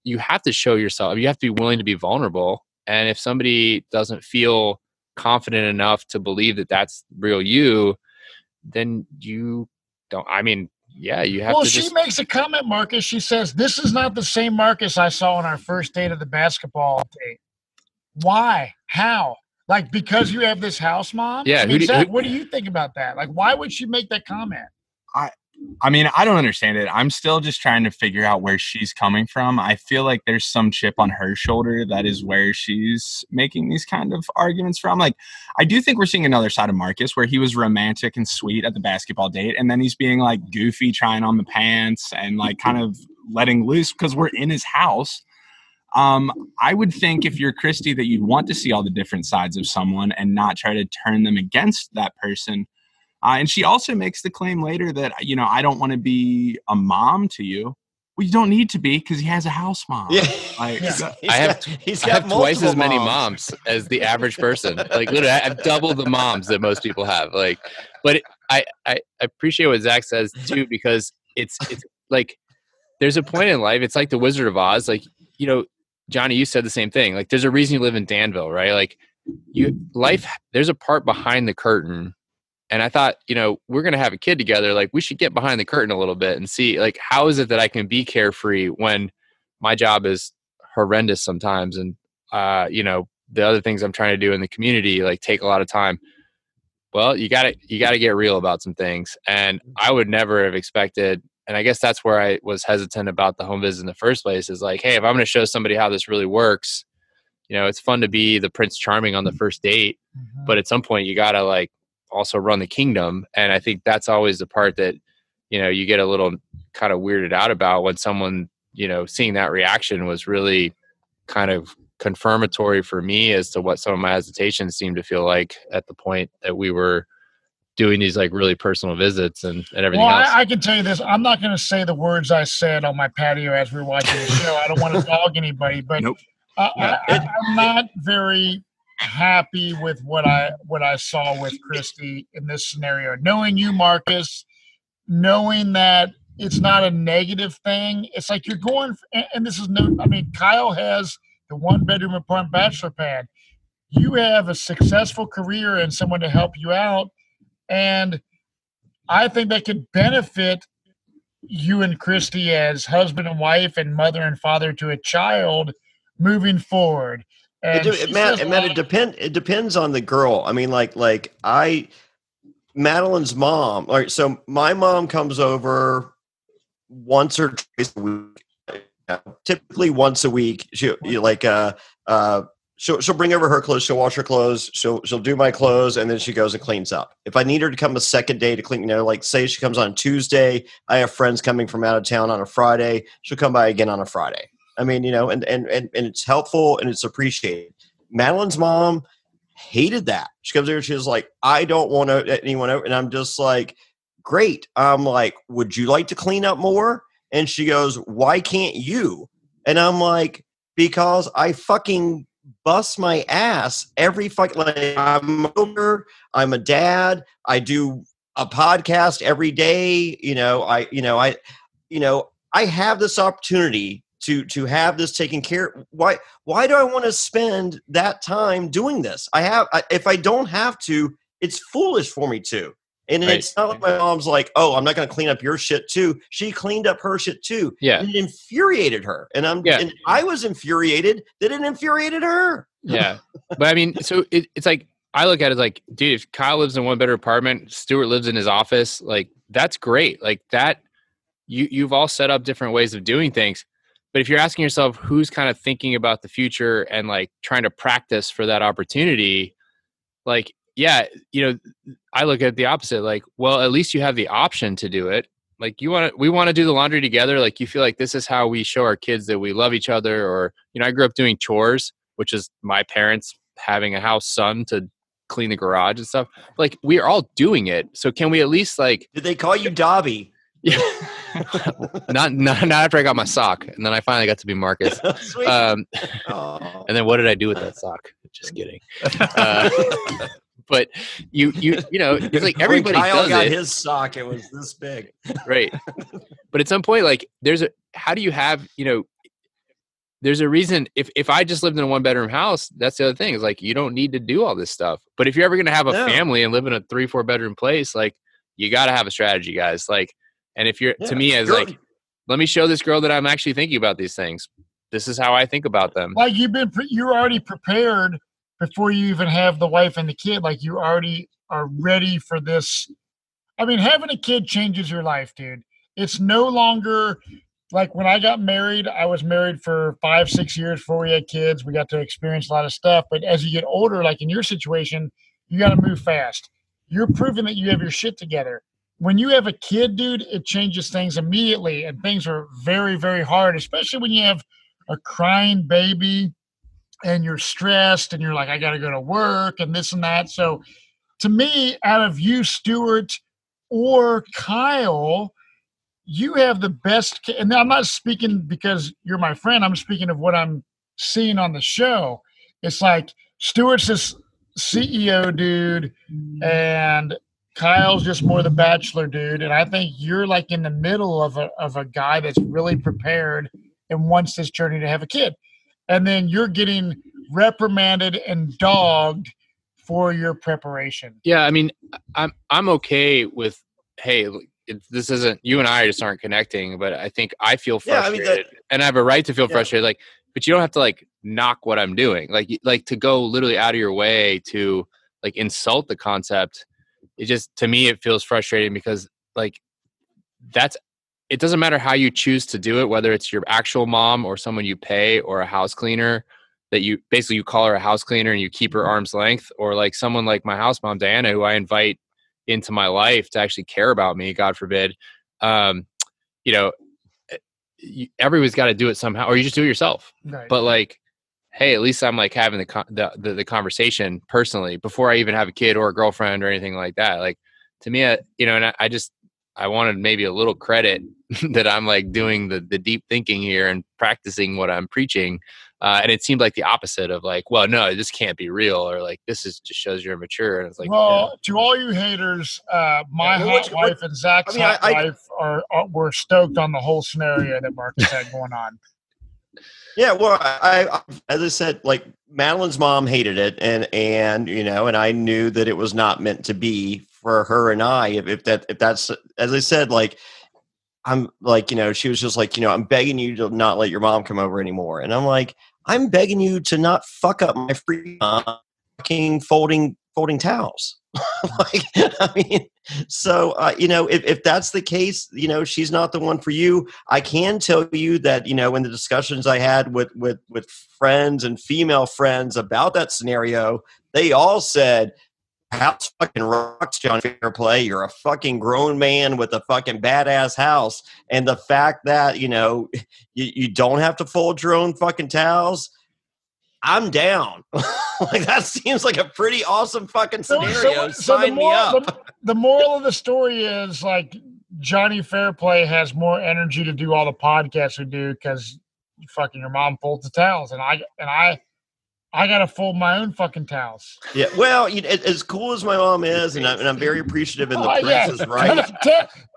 you have to show yourself, you have to be willing to be vulnerable. And if somebody doesn't feel confident enough to believe that that's real you, then you don't, you have to. Well, she makes a comment, Marcus. She says, this is not the same Marcus I saw on our first date of the basketball date. Why? How? Because you have this house mom? Yeah. Zach, what do you think about that? Why would she make that comment? I don't understand it. I'm still just trying to figure out where she's coming from. I feel like there's some chip on her shoulder that is where she's making these kind of arguments from. I do think we're seeing another side of Marcus where he was romantic and sweet at the basketball date, and then he's being goofy, trying on the pants and kind of letting loose because we're in his house. I would think if you're Kristy that you'd want to see all the different sides of someone and not try to turn them against that person. And she also makes the claim later that, I don't want to be a mom to you. Well, you don't need to be, because he has a house mom. Yeah. I have twice as many moms as the average person. Literally, I have double the moms that most people have. But I appreciate what Zach says too, because it's there's a point in life. It's like the Wizard of Oz. Johnny, you said the same thing. There's a reason you live in Danville, right? There's a part behind the curtain And I thought, we're going to have a kid together. Like, we should get behind the curtain a little bit and see, like, how is it that I can be carefree when my job is horrendous sometimes, and the other things I'm trying to do in the community like take a lot of time. Well, you got to get real about some things, and I would never have expected. And I guess that's where I was hesitant about the home visit in the first place. Is like, hey, if I'm going to show somebody how this really works, it's fun to be the Prince Charming on the first date, but at some point you got to like also run the kingdom. And I think that's always the part that you get a little kind of weirded out about when someone seeing that reaction was really kind of confirmatory for me as to what some of my hesitations seemed to feel like at the point that we were doing these like really personal visits and everything else. I can tell you this. I'm not going to say the words I said on my patio as we were watching the show. I don't want to dog anybody, but Nope. I'm not very happy with what I saw with Kristy in this scenario. Knowing you, Marcus, knowing that it's not a negative thing. It's like you're going, and this is no, I mean, Kyle has the 1-bedroom apartment bachelor pad. You have a successful career and someone to help you out. And I think that could benefit you and Kristy as husband and wife and mother and father to a child moving forward. And it depends on the girl. I mean, Madeline's mom. All right, so my mom comes over once or twice a week. Typically once a week. She'll bring over her clothes. She'll wash her clothes. She'll do my clothes, and then she goes and cleans up. If I need her to come a second day to clean, like say she comes on Tuesday, I have friends coming from out of town on a Friday. She'll come by again on a Friday. I mean, and it's helpful and it's appreciated. Madeline's mom hated that. She comes over, she was like, I don't want anyone over. And I'm just like, great. I'm like, would you like to clean up more? And she goes, why can't you? And I'm like, because I fucking bust my ass every fucking, like, I'm older, I'm a dad, I do a podcast every day. I have this opportunity to have this taken care of. Why do I want to spend that time doing this? If I don't have to, it's foolish for me to. And right. It's not like my mom's like, oh, I'm not going to clean up your shit too. She cleaned up her shit too. Yeah. And it infuriated her. And and I was infuriated that it infuriated her. Yeah. But I mean, so it's like, I look at it like, dude, if Kyle lives in a 1-bedroom apartment, Stuart lives in his office, like that's great. Like that, you've all set up different ways of doing things. But if you're asking yourself who's kind of thinking about the future and like trying to practice for that opportunity, like, yeah, I look at the opposite. Like, well, at least you have the option to do it. Like we want to do the laundry together. Like you feel like this is how we show our kids that we love each other. Or, I grew up doing chores, which is my parents having a house son to clean the garage and stuff. Like we are all doing it. So can we at least like, did they call you Dobby? Yeah. not after I got my sock, and then I finally got to be Marcus. And then what did I do with that sock? Just kidding. But it's like everybody when Kyle does got it. His sock, it was this big, right? But at some point, like how do you have there's a reason. If I just lived in a 1-bedroom house, that's the other thing. Is like you don't need to do all this stuff. But if you're ever going to have a family and live in a 3-4 bedroom place, like you got to have a strategy, guys. Like. And if you're to me as like, let me show this girl that I'm actually thinking about these things. This is how I think about them. Like you're already prepared before you even have the wife and the kid. Like you already are ready for this. I mean, having a kid changes your life, dude. It's no longer like when I got married, I was married for 5-6 years before we had kids. We got to experience a lot of stuff. But as you get older, like in your situation, you got to move fast. You're proving that you have your shit together. When you have a kid, dude, it changes things immediately, and things are very, very hard, especially when you have a crying baby and you're stressed and you're like, I got to go to work and this and that. So to me, out of you, Stuart or Kyle, you have the best. And I'm not speaking because you're my friend. I'm speaking of what I'm seeing on the show. It's like Stuart's this CEO dude and Kyle's just more the bachelor dude, and I think you're like in the middle of a guy that's really prepared and wants this journey to have a kid. And then you're getting reprimanded and dogged for your preparation. Yeah, I mean, I'm okay with, hey, this isn't, you and I just aren't connecting, but I think I feel frustrated, and I have a right to feel frustrated. Like, but you don't have to like knock what I'm doing. Like to go literally out of your way to like insult the concept. It just, to me, it feels frustrating because like it doesn't matter how you choose to do it, whether it's your actual mom or someone you pay or a house cleaner that you call her a house cleaner and you keep her arm's length, or like someone like my house mom, Diana, who I invite into my life to actually care about me, God forbid. You know, everybody's got to do it somehow, or you just do it yourself. Right. But like, hey, at least I'm like having the conversation personally before I even have a kid or a girlfriend or anything like that. Like, to me, and I wanted maybe a little credit that I'm like doing the deep thinking here and practicing what I'm preaching. And it seemed like the opposite of like, well, no, this can't be real, or like, this is just shows you're immature. And it's like, well, to all you haters, my hot wife and Zach's hot wife were stoked on the whole scenario that Marcus had going on. Yeah, well, I as I said, like Madeline's mom hated it, and and I knew that it was not meant to be for her and I. If that's, as I said, like I'm like, she was just like, I'm begging you to not let your mom come over anymore, and I'm like, I'm begging you to not fuck up my free fucking folding towels. Like, I mean, so if that's the case, she's not the one for you. I can tell you that in the discussions I had with friends and female friends about that scenario, they all said, house fucking rocks, Jonny Fairplay. You're a fucking grown man with a fucking badass house. And the fact that, you don't have to fold your own fucking towels, I'm down. Like, that seems like a pretty awesome fucking scenario. Sign me up. The moral of the story is like Jonny Fairplay has more energy to do all the podcasts we do because fucking your mom folds the towels, and I gotta fold my own fucking towels. Yeah, well, as cool as my mom is, and I'm very appreciative, and the prince is right.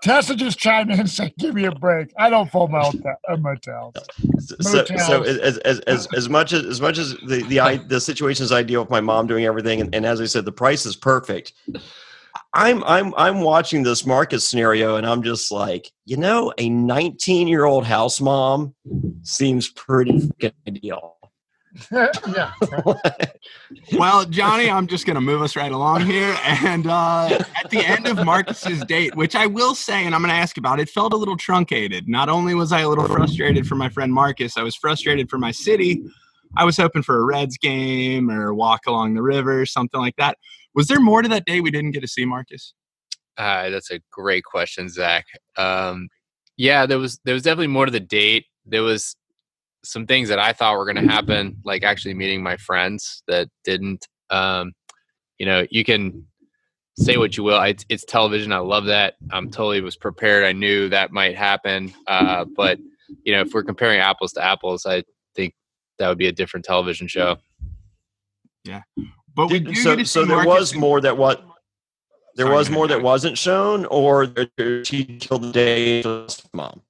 Tessa just chimed in and said, "Give me a break. I don't fold my own my towels." So as much as the situation is ideal with my mom doing everything, and as I said, the price is perfect. I'm watching this Marcus scenario, and I'm just like, a 19-year-old house mom seems pretty ideal. Yeah. Well, Johnny, I'm just going to move us right along here. And at the end of Marcus's date, which I will say, and I'm going to ask about, it felt a little truncated. Not only was I a little frustrated for my friend Marcus, I was frustrated for my city. I was hoping for a Reds game or a walk along the river, something like that. Was there more to that day we didn't get to see, Marcus? That's a great question, Zach. Yeah, there was definitely more to the date. There was some things that I thought were going to happen, like actually meeting my friends, that didn't. You can say what you will. It's television. I love that. I'm totally was prepared. I knew that might happen. But if we're comparing apples to apples, I think that would be a different television show. Yeah. But so there was more that what there was more that wasn't shown, or she killed the day mom.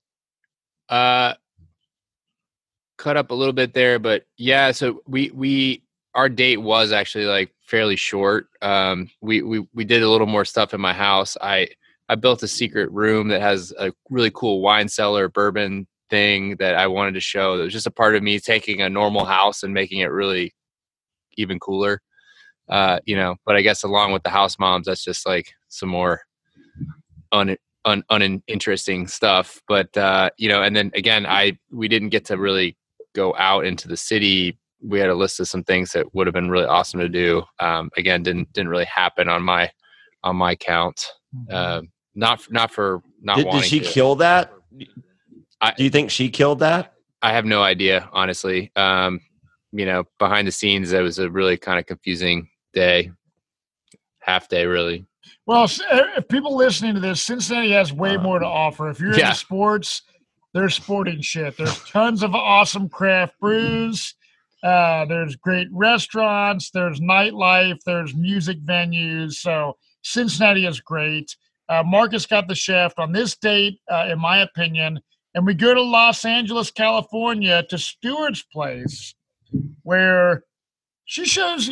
Cut up a little bit there, but yeah. So our date was actually like fairly short. We did a little more stuff in my house. I built a secret room that has a really cool wine cellar bourbon thing that I wanted to show. That was just a part of me taking a normal house and making it really even cooler. But I guess along with the house moms, that's just like some more uninteresting stuff. But and then again, we didn't get to really go out into the city. We had a list of some things that would have been really awesome to do. Again, didn't really happen on my count. Not wanting. Did she kill that? Do you think she killed that? I have no idea, honestly. Behind the scenes, it was a really kind of confusing day, half day, really. Well, if people listening to this, Cincinnati has way more to offer. If you're into sports, there's sporting shit. There's tons of awesome craft brews. There's great restaurants. There's nightlife. There's music venues. So Cincinnati is great. Marcus got the shaft on this date, in my opinion. And we go to Los Angeles, California, to Stewart's place, where she shows,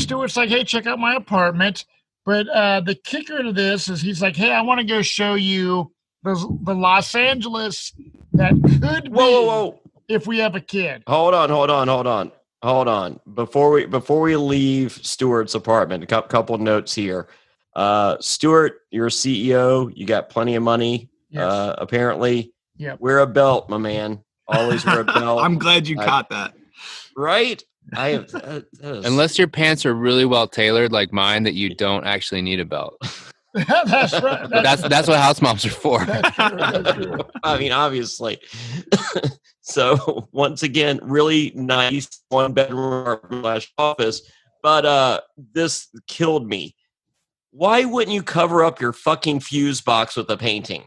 Stewart's like, hey, check out my apartment. But the kicker to this is he's like, hey, I want to go show you the Los Angeles that could be if we have a kid. Hold on. Before we leave Stewart's apartment, a couple notes here. Stewart, you're a CEO. You got plenty of money, apparently. Yeah. Wear a belt, my man. Always wear a belt. I'm glad you caught that. Right? I have. Unless your pants are really well tailored, like mine, that you don't actually need a belt. That's right. That's what house moms are for. That's true. I mean, obviously. So once again, really nice 1-bedroom office, but this killed me. Why wouldn't you cover up your fucking fuse box with a painting?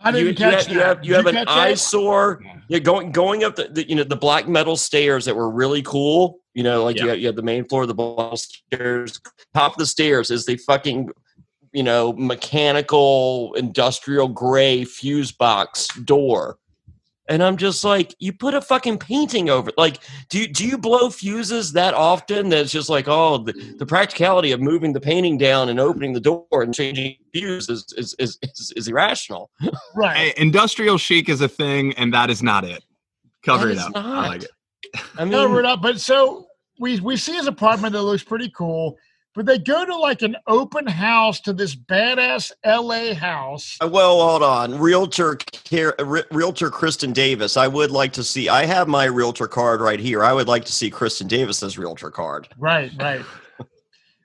I didn't catch that. You have an eyesore. You're going up the black metal stairs that were really cool. You have the main floor of the black stairs. Top of the stairs is the fucking mechanical industrial gray fuse box door. And I'm just like, you put a fucking painting over it. Like, do you blow fuses that often that it's just like, the practicality of moving the painting down and opening the door and changing fuse is irrational. Right. Hey, industrial chic is a thing, and that is not it. Cover it up. Not. I like it. I mean, cover it up. But so we see his apartment that looks pretty cool. But they go to like an open house to this badass LA house. Well, hold on. Realtor Kristen Davis. I would like to see. I have my realtor card right here. I would like to see Kristen Davis's realtor card. Right. But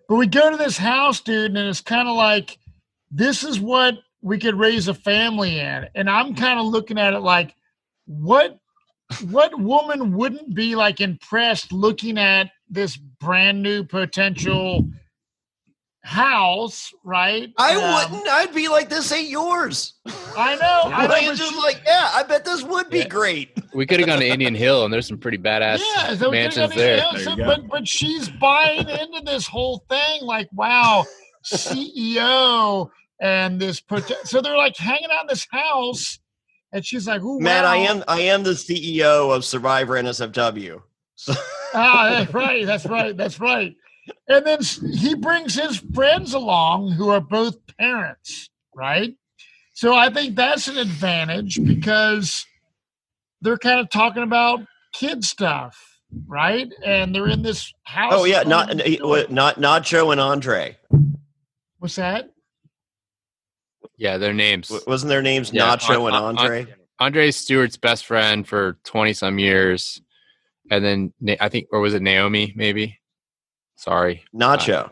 we go to this house, dude, and it's kind of like, this is what we could raise a family in. And I'm kind of looking at it like, what woman wouldn't be like impressed looking at this brand new potential house, right? I wouldn't. I'd be like, this ain't yours. I know. It's just like, I bet this would be great. We could have gone to Indian Hill, and there's some pretty badass mansions there. But she's buying into this whole thing, like, wow, CEO and this. So they're like hanging out in this house, and she's like, "Ooh, Matt, wow. I am the CEO of Survivor NSFW." So. That's right. And then he brings his friends along who are both parents, right? So I think that's an advantage because they're kind of talking about kid stuff, right? And they're in this house. Oh yeah, not Nacho and Andre. What's that? Yeah, their names. Wasn't their names Nacho and Andre? Andre's Stewart's best friend for 20-some years. And then I think, or was it Naomi, maybe? Sorry. Nacho.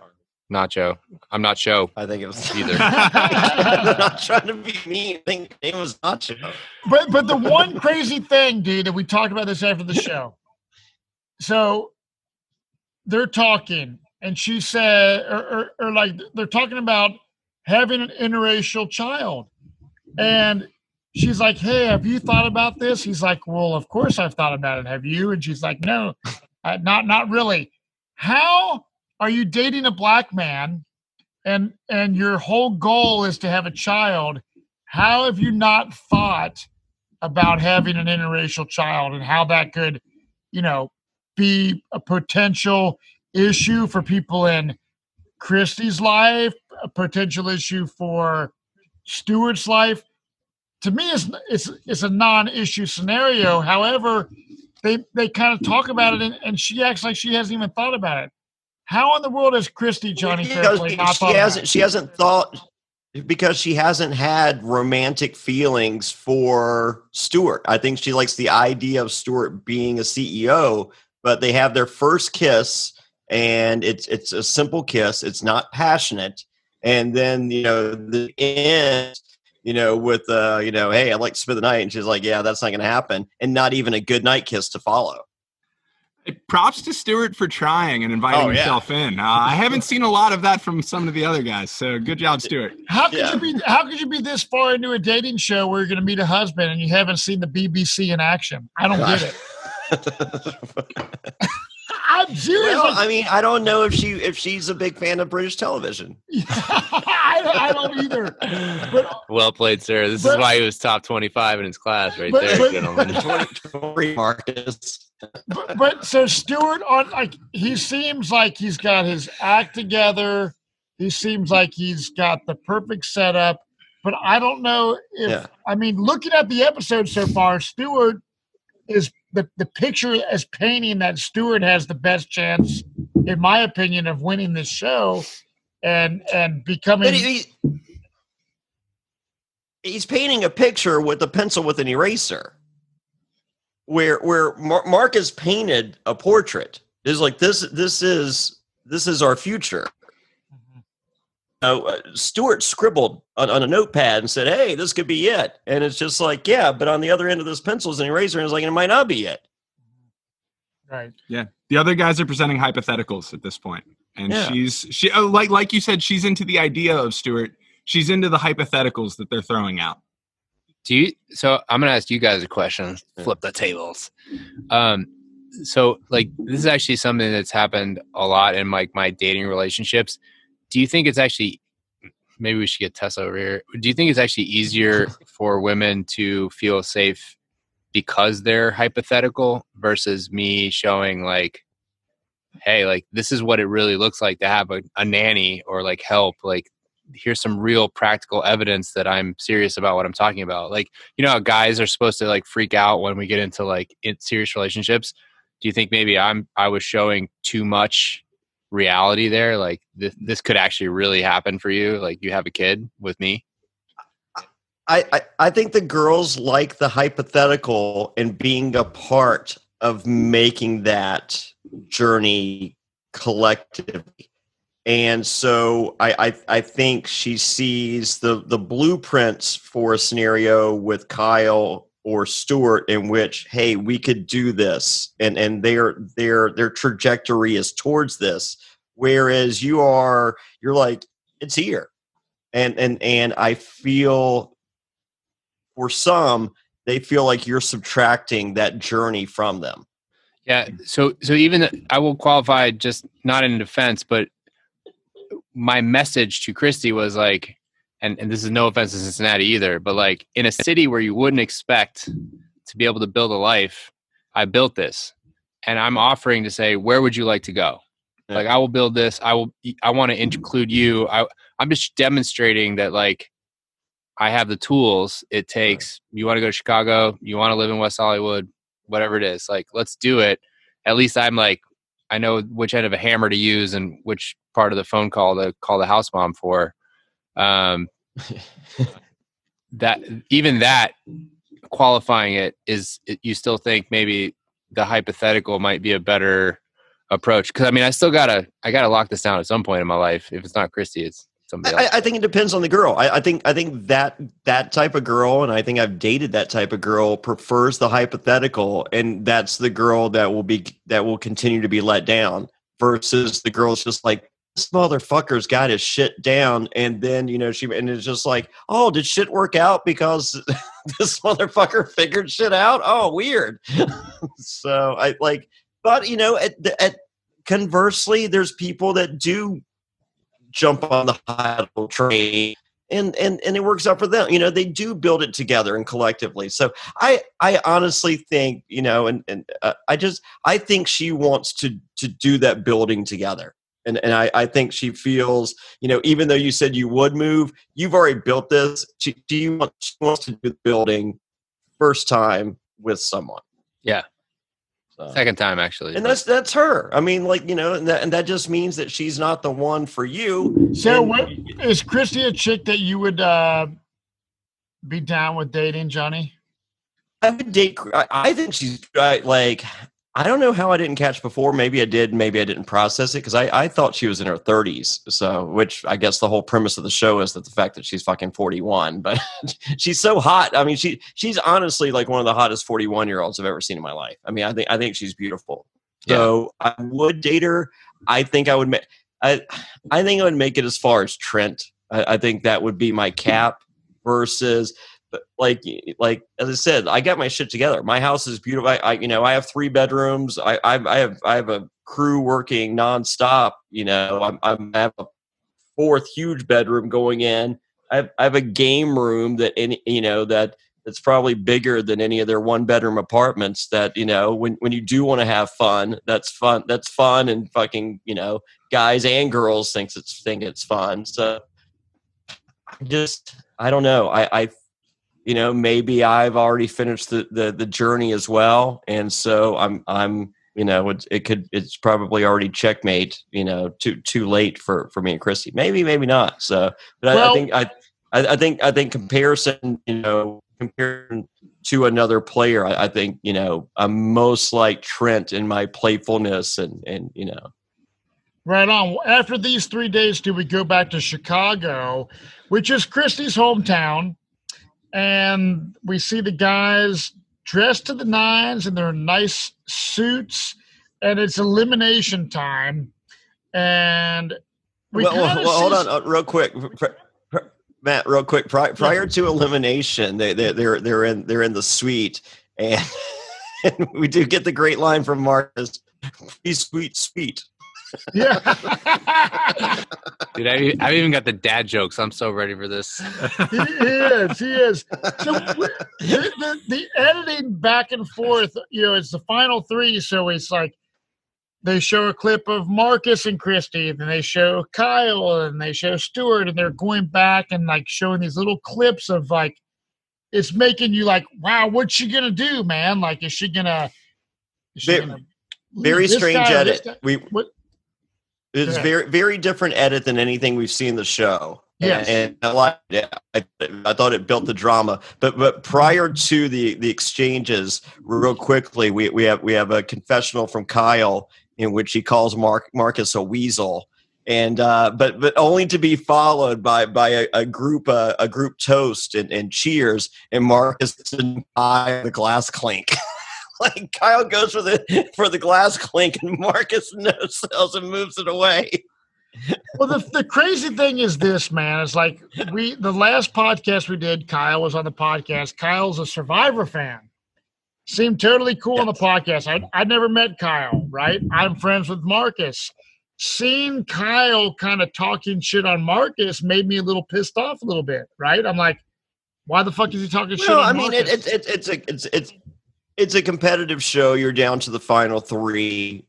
I'm not sure. I think it was either. I'm not trying to be mean. I think his name was Nacho. But the one crazy thing, dude, that we talked about this after the show. So they're talking, and she said, or like they're talking about having an interracial child. And she's like, hey, have you thought about this? He's like, well, of course I've thought about it. Have you? And she's like, no, not really. How are you dating a black man and your whole goal is to have a child? How have you not thought about having an interracial child and how that could, be a potential issue for people in Kristy's life, a potential issue for Stewart's life? To me, it's a non-issue scenario. However, they kind of talk about it, and she acts like she hasn't even thought about it. How in the world has Kristy, Jonny Fairplay, not thought about it? She hasn't thought because she hasn't had romantic feelings for Stewart. I think she likes the idea of Stewart being a CEO, but they have their first kiss, and it's a simple kiss. It's not passionate. And then, the end, with, hey, I'd like to spend the night. And she's like, yeah, that's not going to happen. And not even a good night kiss to follow. Props to Stewart for trying and inviting himself in. I haven't seen a lot of that from some of the other guys. So good job, Stewart. How could you be this far into a dating show where you're going to meet a husband and you haven't seen the BBC in action? I don't get it. I'm serious. Well, I mean, I don't know if she's a big fan of British television. I don't either. But, Well played, sir. This is why he was top 25 in his class, right there, gentlemen. 20 Marcus. But so Stewart, he seems like he's got his act together. He seems like he's got the perfect setup. But I don't know if I mean, looking at the episode so far, Stewart is the picture is painting that Stewart has the best chance, in my opinion, of winning this show and becoming. But he's painting a picture with a pencil with an eraser. Where Marcus painted a portrait. Is like this is our future. Stewart scribbled on a notepad and said, "Hey, this could be it." And it's just like, yeah, but on the other end of this pencil is an eraser, and it's like, it might not be it. Right. Yeah. The other guys are presenting hypotheticals at this point. And she like you said, she's into the idea of Stewart. She's into the hypotheticals that they're throwing out. So I'm going to ask you guys a question. Flip the tables. So like, this is actually something that's happened a lot in like my dating relationships. Do you think it's actually, maybe we should get Tessa over here. Do you think it's actually easier for women to feel safe because they're hypothetical versus me showing like, hey, like this is what it really looks like to have a nanny or like help, like here's some real practical evidence that I'm serious about what I'm talking about. Like, you know how guys are supposed to like freak out when we get into like serious relationships. Do you think maybe I was showing too much reality there? Like this could actually really happen for you. Like you have a kid with me. I think the girls like the hypothetical and being a part of making that journey collectively. And so I think she sees the blueprints for a scenario with Kyle or Stewart in which, hey, we could do this, and their trajectory is towards this. Whereas you're like, it's here, and I feel for some they feel like you're subtracting that journey from them. Yeah. So even I will qualify, just not in defense, but my message to Kristy was like, and this is no offense to Cincinnati either, but like in a city where you wouldn't expect to be able to build a life, I built this, and I'm offering to say, where would you like to go? Yeah. Like I will build this. I want to include you. I'm just demonstrating that like I have the tools it takes. You want to go to Chicago, you want to live in West Hollywood, whatever it is, like, let's do it. At least I'm like, I know which end of a hammer to use and which part of the phone call to call the house mom for. That qualifying it is, you still think maybe the hypothetical might be a better approach? Because I mean, I gotta lock this down at some point in my life. If it's not Kristy, it's somebody else. I think it depends on the girl. I think that type of girl, and I think I've dated that type of girl, prefers the hypothetical, and that's the girl that will continue to be let down. Versus the girl's just like, this motherfucker's got his shit down, and then and it's just like, oh, did shit work out because this motherfucker figured shit out? Oh, weird. So I like, but conversely, there's people that do jump on the hypothetical train, and it works out for them. They do build it together and collectively. So I honestly think, I think she wants to do that building together. And I think she feels, even though you said you would move, you've already built this. She wants to do the building first time with someone. Yeah. So. Second time, actually. And that's her. I mean, like, and that just means that she's not the one for you. So is Kristy a chick that you would be down with dating, Johnny? I would date. I think she's like, I don't know how I didn't catch before. Maybe I did. Maybe I didn't process it because I thought she was in her 30s. So, which I guess the whole premise of the show is that the fact that she's fucking 41, but she's so hot. I mean, she's honestly like one of the hottest 41-year-olds I've ever seen in my life. I mean, I think she's beautiful. Yeah. So I would date her. I think I would make. I think I would make it as far as Trent. I think that would be my cap. Versus like as I said, I got my shit together. My house is beautiful. I have 3 bedrooms. I have a crew working nonstop. I have a 4th huge bedroom going in. I have a game room that's probably bigger than any of their 1-bedroom apartments. That when you do want to have fun, that's fun, and fucking guys and girls think it's fun. So I don't know. I maybe I've already finished the journey as well, and so I'm it's probably already checkmate. Too late for me and Kristy. Maybe not. So, but I think comparison. Comparing to another player, I think I'm most like Trent in my playfulness and. Right on. After these 3 days, do we go back to Chicago, which is Kristy's hometown, and we see the guys dressed to the nines in their nice suits, and it's elimination time. And hold on, real quick, Matt. Real quick, prior to elimination, they're in the suite, and we do get the great line from Marcus: "He's sweet." Yeah. Dude, I've even got the dad jokes. I'm so ready for this. He is. So the editing back and forth, it's the final 3. So it's like they show a clip of Marcus and Kristy, and then they show Kyle, and they show Stuart, and they're going back and like showing these little clips of like, it's making you like, wow, what's she going to do, man? Like, is she going to very strange edit. It's Yeah. very, very different edit than anything we've seen in the show. Yes. And I liked it. I thought it built the drama. But prior to the exchanges, real quickly, we have a confessional from Kyle in which he calls Marcus a weasel, and but only to be followed by a group toast and cheers, and Marcus denies the glass clink. Like Kyle goes for the glass clink, and Marcus no-sells and moves it away. Well, the crazy thing is this, man. It's like the last podcast we did, Kyle was on the podcast. Kyle's a Survivor fan. Seemed totally cool on the podcast. I'd never met Kyle, right? I'm friends with Marcus. Seeing Kyle kind of talking shit on Marcus made me a little pissed off a little bit, right? I'm like, why the fuck is he talking shit on Marcus? It's a competitive show. You're down to the final 3.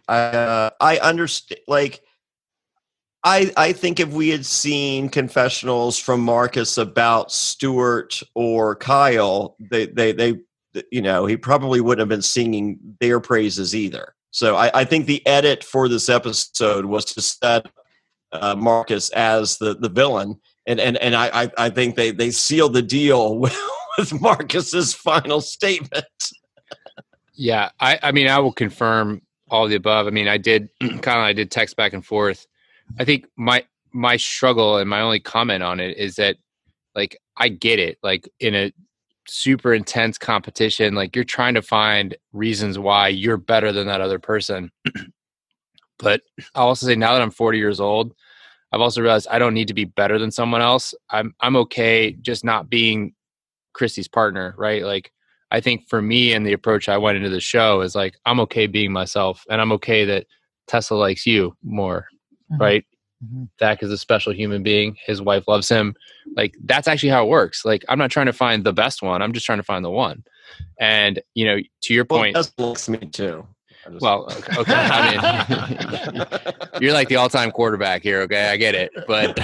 I understand. Like, I think if we had seen confessionals from Marcus about Stuart or Kyle, they he probably wouldn't have been singing their praises either. So I think the edit for this episode was to set Marcus as the villain, and I think they sealed the deal with Marcus's final statement. Yeah, I mean, I will confirm all of the above. I mean, I did text back and forth. I think my struggle and my only comment on it is that, like, I get it. Like, in a super intense competition, like, you're trying to find reasons why you're better than that other person. But I'll also say, now that I'm 40 years old, I've also realized I don't need to be better than someone else. I'm okay just not being Kristy's partner, right? Like, I think for me and the approach I went into the show is like, I'm okay being myself, and I'm okay that Tessa likes you more, right? Mm-hmm. Zach is a special human being. His wife loves him. Like, that's actually how it works. Like, I'm not trying to find the best one. I'm just trying to find the one. And, to your point. Tessa likes me too. Well, okay. I mean, you're like the all-time quarterback here. Okay, I get it. But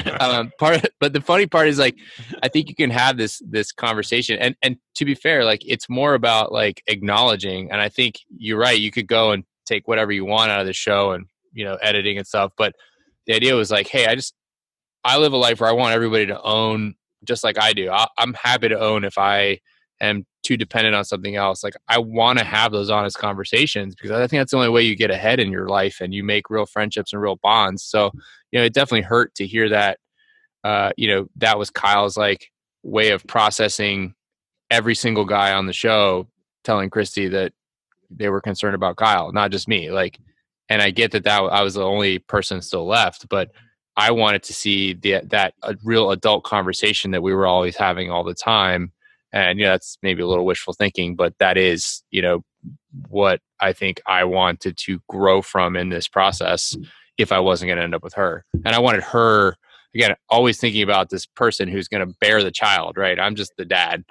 but the funny part is, like, I think you can have this conversation, and to be fair, like, it's more about like acknowledging. And I think you're right. You could go and take whatever you want out of the show, and editing and stuff. But the idea was like, hey, I live a life where I want everybody to own just like I do. I'm happy to own if I am too dependent on something else. Like, I want to have those honest conversations, because I think that's the only way you get ahead in your life and you make real friendships and real bonds. So, it definitely hurt to hear that, that was Kyle's like way of processing every single guy on the show, telling Kristy that they were concerned about Kyle, not just me. Like, and I get that I was the only person still left, but I wanted to see that a real adult conversation that we were always having all the time. And, that's maybe a little wishful thinking, but that is, what I think I wanted to grow from in this process if I wasn't going to end up with her. And I wanted her, again, always thinking about this person who's going to bear the child, right? I'm just the dad.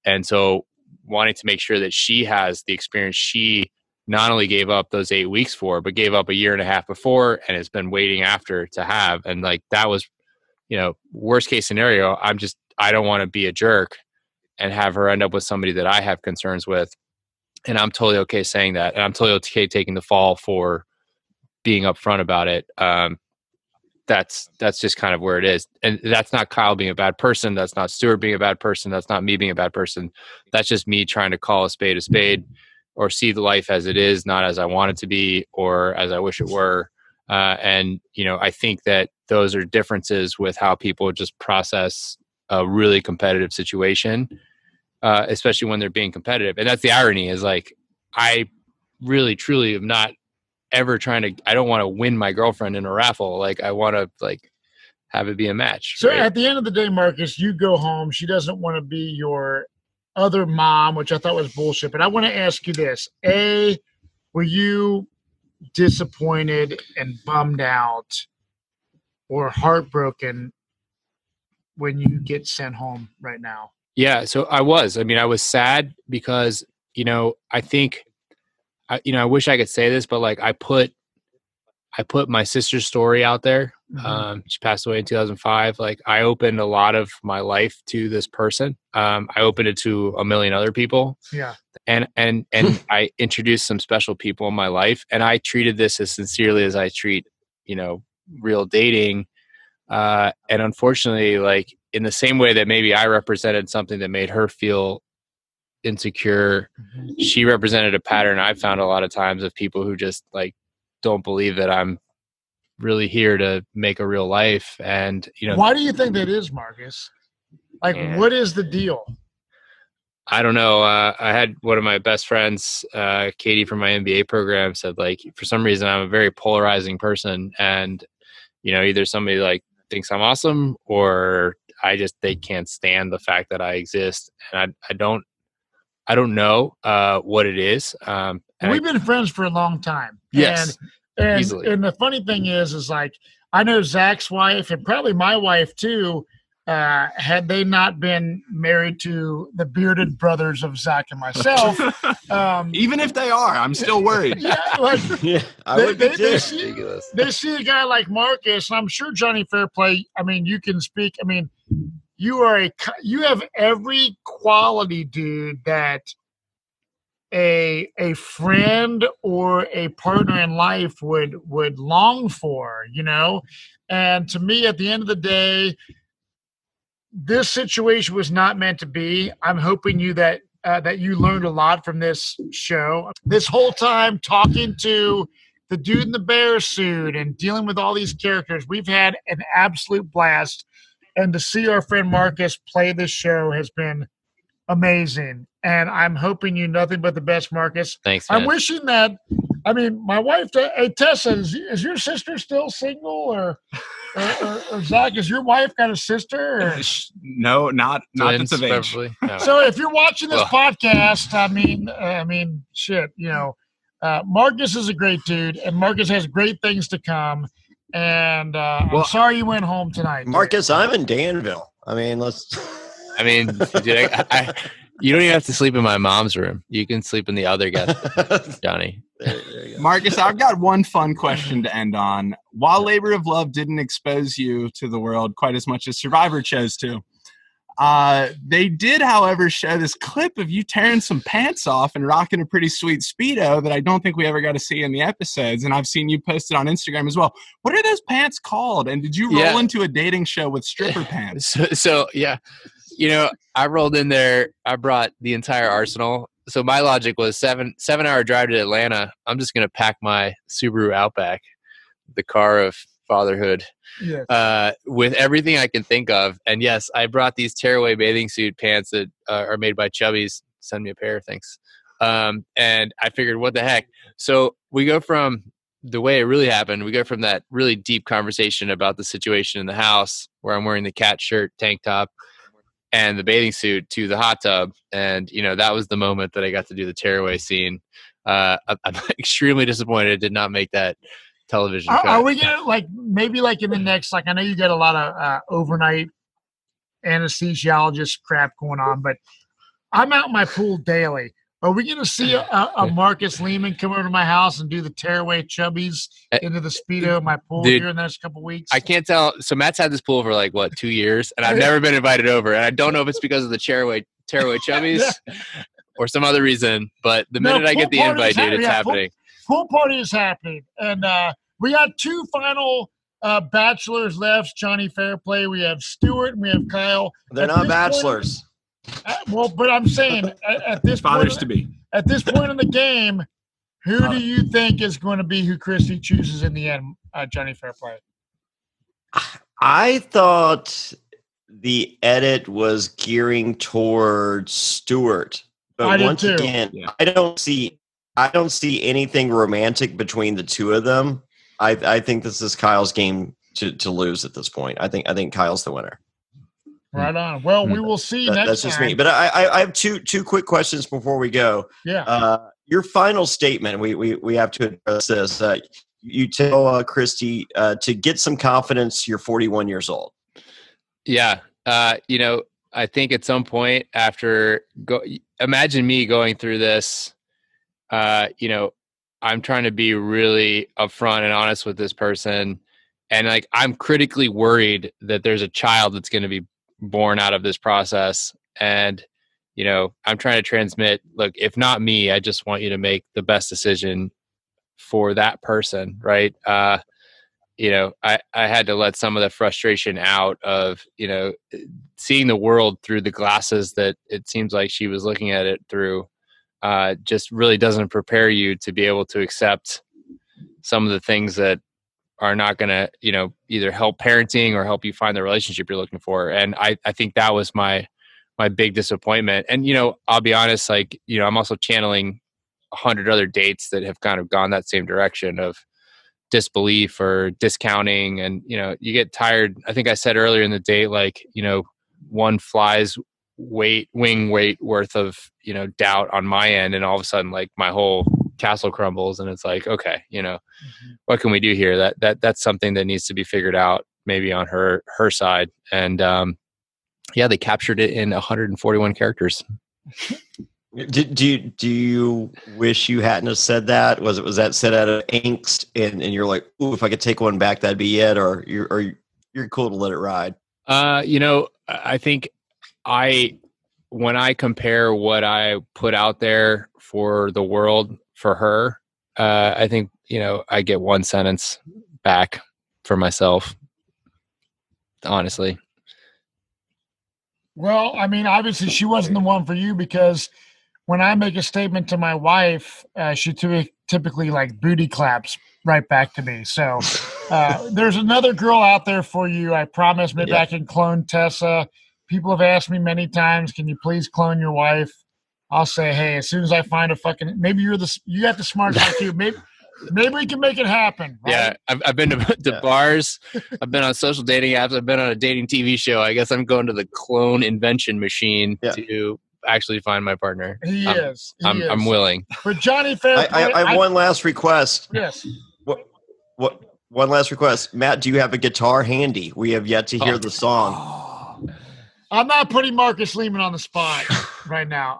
And so wanting to make sure that she has the experience she not only gave up those 8 weeks for, but gave up a year and a half before and has been waiting after to have. And like, that was, worst case scenario. I don't want to be a jerk and have her end up with somebody that I have concerns with. And I'm totally okay saying that. And I'm totally okay taking the fall for being upfront about it. That's just kind of where it is. And that's not Kyle being a bad person. That's not Stuart being a bad person. That's not me being a bad person. That's just me trying to call a spade, or see the life as it is, not as I want it to be, or as I wish it were. And, I think that those are differences with how people just process a really competitive situation, especially when they're being competitive. And that's the irony, is like, I really, truly am not ever I don't want to win my girlfriend in a raffle. Like, I want to have it be a match. So right? at the end of the day, Marcus, you go home. She doesn't want to be your other mom, which I thought was bullshit. But I want to ask you this. A, were you disappointed and bummed out or heartbroken when you get sent home right now? Yeah. So I was sad because, I think, I wish I could say this, but like I put my sister's story out there. Mm-hmm. She passed away in 2005. Like, I opened a lot of my life to this person. I opened it to a million other people. Yeah. And I introduced some special people in my life, and I treated this as sincerely as I treat, real dating. And unfortunately, like, in the same way that maybe I represented something that made her feel insecure, she represented a pattern I've found a lot of times of people who just like don't believe that I'm really here to make a real life. And why do you think that is, Marcus? Like, what is the deal? I don't know. I had one of my best friends, Katie from my MBA program, said, like, for some reason I'm a very polarizing person, and either somebody like thinks I'm awesome, or they can't stand the fact that I exist. And I don't know what it is. We've been friends for a long time. Yes. And the funny thing is like, I know Zach's wife and probably my wife too, had they not been married to the bearded brothers of Zach and myself. Even if they are, I'm still worried. Yeah, like, They see a guy like Marcus, and I'm sure Jonny Fairplay, you can speak. You have every quality, dude, that a friend or a partner in life would long for, And to me, at the end of the day, this situation was not meant to be. I'm hoping that you learned a lot from this show. This whole time talking to the dude in the bear suit and dealing with all these characters, we've had an absolute blast. And to see our friend Marcus play this show has been amazing. And I'm hoping you nothing but the best, Marcus. Thanks, man. I'm wishing that, my wife, hey, Tessa, is your sister still single, or Zach, is your wife got a sister? Or? No, not Twins, that's of age. No. So if you're watching this podcast, shit, Marcus is a great dude, and Marcus has great things to come. And I'm sorry you went home tonight, Marcus, I'm in Danville. Let's. Dude, you don't even have to sleep in my mom's room. You can sleep in the other guest, Johnny. There you go. Marcus, I've got one fun question to end on. While Labor of Love didn't expose you to the world quite as much as Survivor chose to, they did, however, show this clip of you tearing some pants off and rocking a pretty sweet Speedo that I don't think we ever got to see in the episodes, and I've seen you post it on Instagram as well. What are those pants called? And did you roll into a dating show with stripper pants? So yeah. I rolled in there. I brought the entire arsenal. So my logic was 7-hour drive to Atlanta. I'm just going to pack my Subaru Outback, the car of fatherhood, with everything I can think of. And yes, I brought these tearaway bathing suit pants that are made by Chubby's. Send me a pair, thanks. And I figured, what the heck? So we go from the way it really happened, we go from that really deep conversation about the situation in the house where I'm wearing the cat shirt, tank top, and the bathing suit to the hot tub. And, that was the moment that I got to do the tearaway scene. I'm extremely disappointed it did not make that television cut. Are we going to maybe in the next, I know you get a lot of overnight anesthesiologist crap going on, but I'm out in my pool daily. Are we going to see a Marcus Lehman come over to my house and do the tearaway chubbies into the Speedo in my pool here in the next couple of weeks? I can't tell. So Matt's had this pool for 2 years, and I've never been invited over. And I don't know if it's because of the tearaway chubbies or some other reason. But the minute I get the invite, dude, it's happening. Pool party is happening. And we got 2 final bachelors left. Jonny Fairplay. We have Stuart and we have Kyle. They're not bachelors. But I'm saying at this fathers point, to be. At this point in the game, who do you think is going to be who Kristy chooses in the end? Jonny Fairplay. I thought the edit was gearing towards Stuart, but once again, I don't see anything romantic between the two of them. I think this is Kyle's game to lose at this point. I think Kyle's the winner. Right on. Well, we will see next time. That's just me. But I have two quick questions before we go. Yeah. Your final statement, we have to address this. You tell Kristy to get some confidence. You're 41 years old. Yeah. I think at some point after imagine me going through this, I'm trying to be really upfront and honest with this person. And I'm critically worried that there's a child that's going to be born out of this process. And, I'm trying to transmit, look, if not me, I just want you to make the best decision for that person. Right. I had to let some of the frustration out of, seeing the world through the glasses that it seems like she was looking at it through, just really doesn't prepare you to be able to accept some of the things that are not going to, either help parenting or help you find the relationship you're looking for. And I think that was my big disappointment. And, I'll be honest, I'm also channeling 100 other dates that have kind of gone that same direction of disbelief or discounting. And, you get tired. I think I said earlier in the date, one fly's wing weight worth of, doubt on my end. And all of a sudden, my whole castle crumbles, and it's okay, what can we do here? That's something that needs to be figured out maybe on her side. And they captured it in 141 characters. Do you wish you hadn't have said that? Was that said out of angst and you're like, ooh, if I could take one back, that'd be it, or you're cool to let it ride? I think when I compare what I put out there for the world for her, I think, I get one sentence back for myself, honestly. Well, obviously she wasn't the one for you, because when I make a statement to my wife, she typically booty claps right back to me. So there's another girl out there for you. I promise. Maybe I can clone Tessa. People have asked me many times, can you please clone your wife? I'll say, hey, as soon as I find maybe you got the smart IQ. Maybe we can make it happen. Right? Yeah. I've been to bars. I've been on social dating apps. I've been on a dating TV show. I guess I'm going to the clone invention machine to actually find my partner. I'm willing. For Jonny Fairplay, I have one last request. Yes. What? One last request. Matt, do you have a guitar handy? We have yet to hear the song. I'm not putting Marcus Lehman on the spot right now.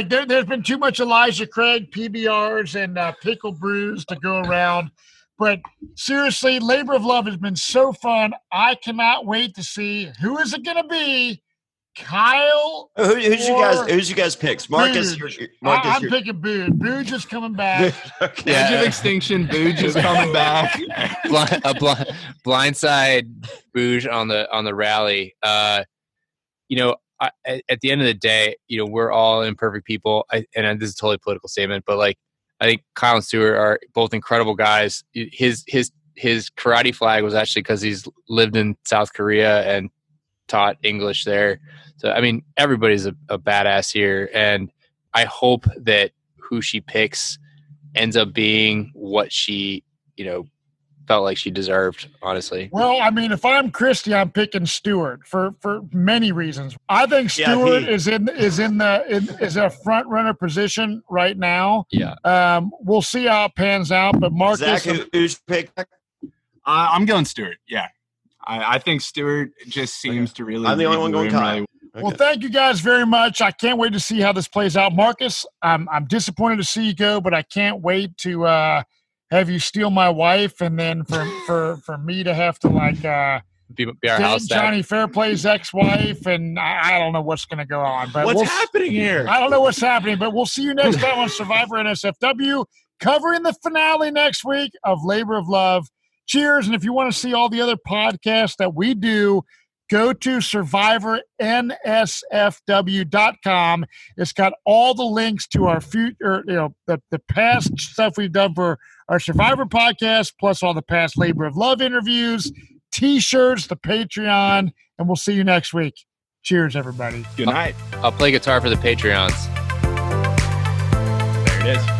There's been too much Elijah Craig PBRs and pickle brews to go around. But seriously, Labor of Love has been so fun. I cannot wait to see who is it going to be. Kyle. Who's you guys picks? Marcus. I'm picking Booge. Booge is coming back. Okay. Age of Extinction. Booge is coming back. Blindside Booge on the rally. At the end of the day, we're all imperfect people. And this is a totally political statement, but I think Kyle and Stuart are both incredible guys. His karate flag was actually because he's lived in South Korea and taught English there. So, everybody's a badass here. And I hope that who she picks ends up being what she felt like she deserved, honestly. Well, I mean, if I'm Kristy, I'm picking Stewart for many reasons. I think Stewart is in a front runner position right now. Yeah. We'll see how it pans out. But Marcus, Zach, who's pick? I'm going Stewart. Yeah, I think Stewart just seems to really. I'm the only one going Kyle. Really. Well, thank you guys very much. I can't wait to see how this plays out. Marcus, I'm disappointed to see you go, but I can't wait to have you steal my wife, and then for me to have to be our house Jonny Fairplay's ex-wife, and I don't know what's going to go on. But what's happening here? I don't know what's happening, but we'll see you next time on Survivor NSFW, covering the finale next week of Labor of Love. Cheers, and if you want to see all the other podcasts that we do, go to survivornsfw.com. It's got all the links to our future, the past stuff we've done for our Survivor podcast, plus all the past Labor of Love interviews, T-shirts, the Patreon, and we'll see you next week. Cheers, everybody. Good night. I'll play guitar for the Patreons. There it is.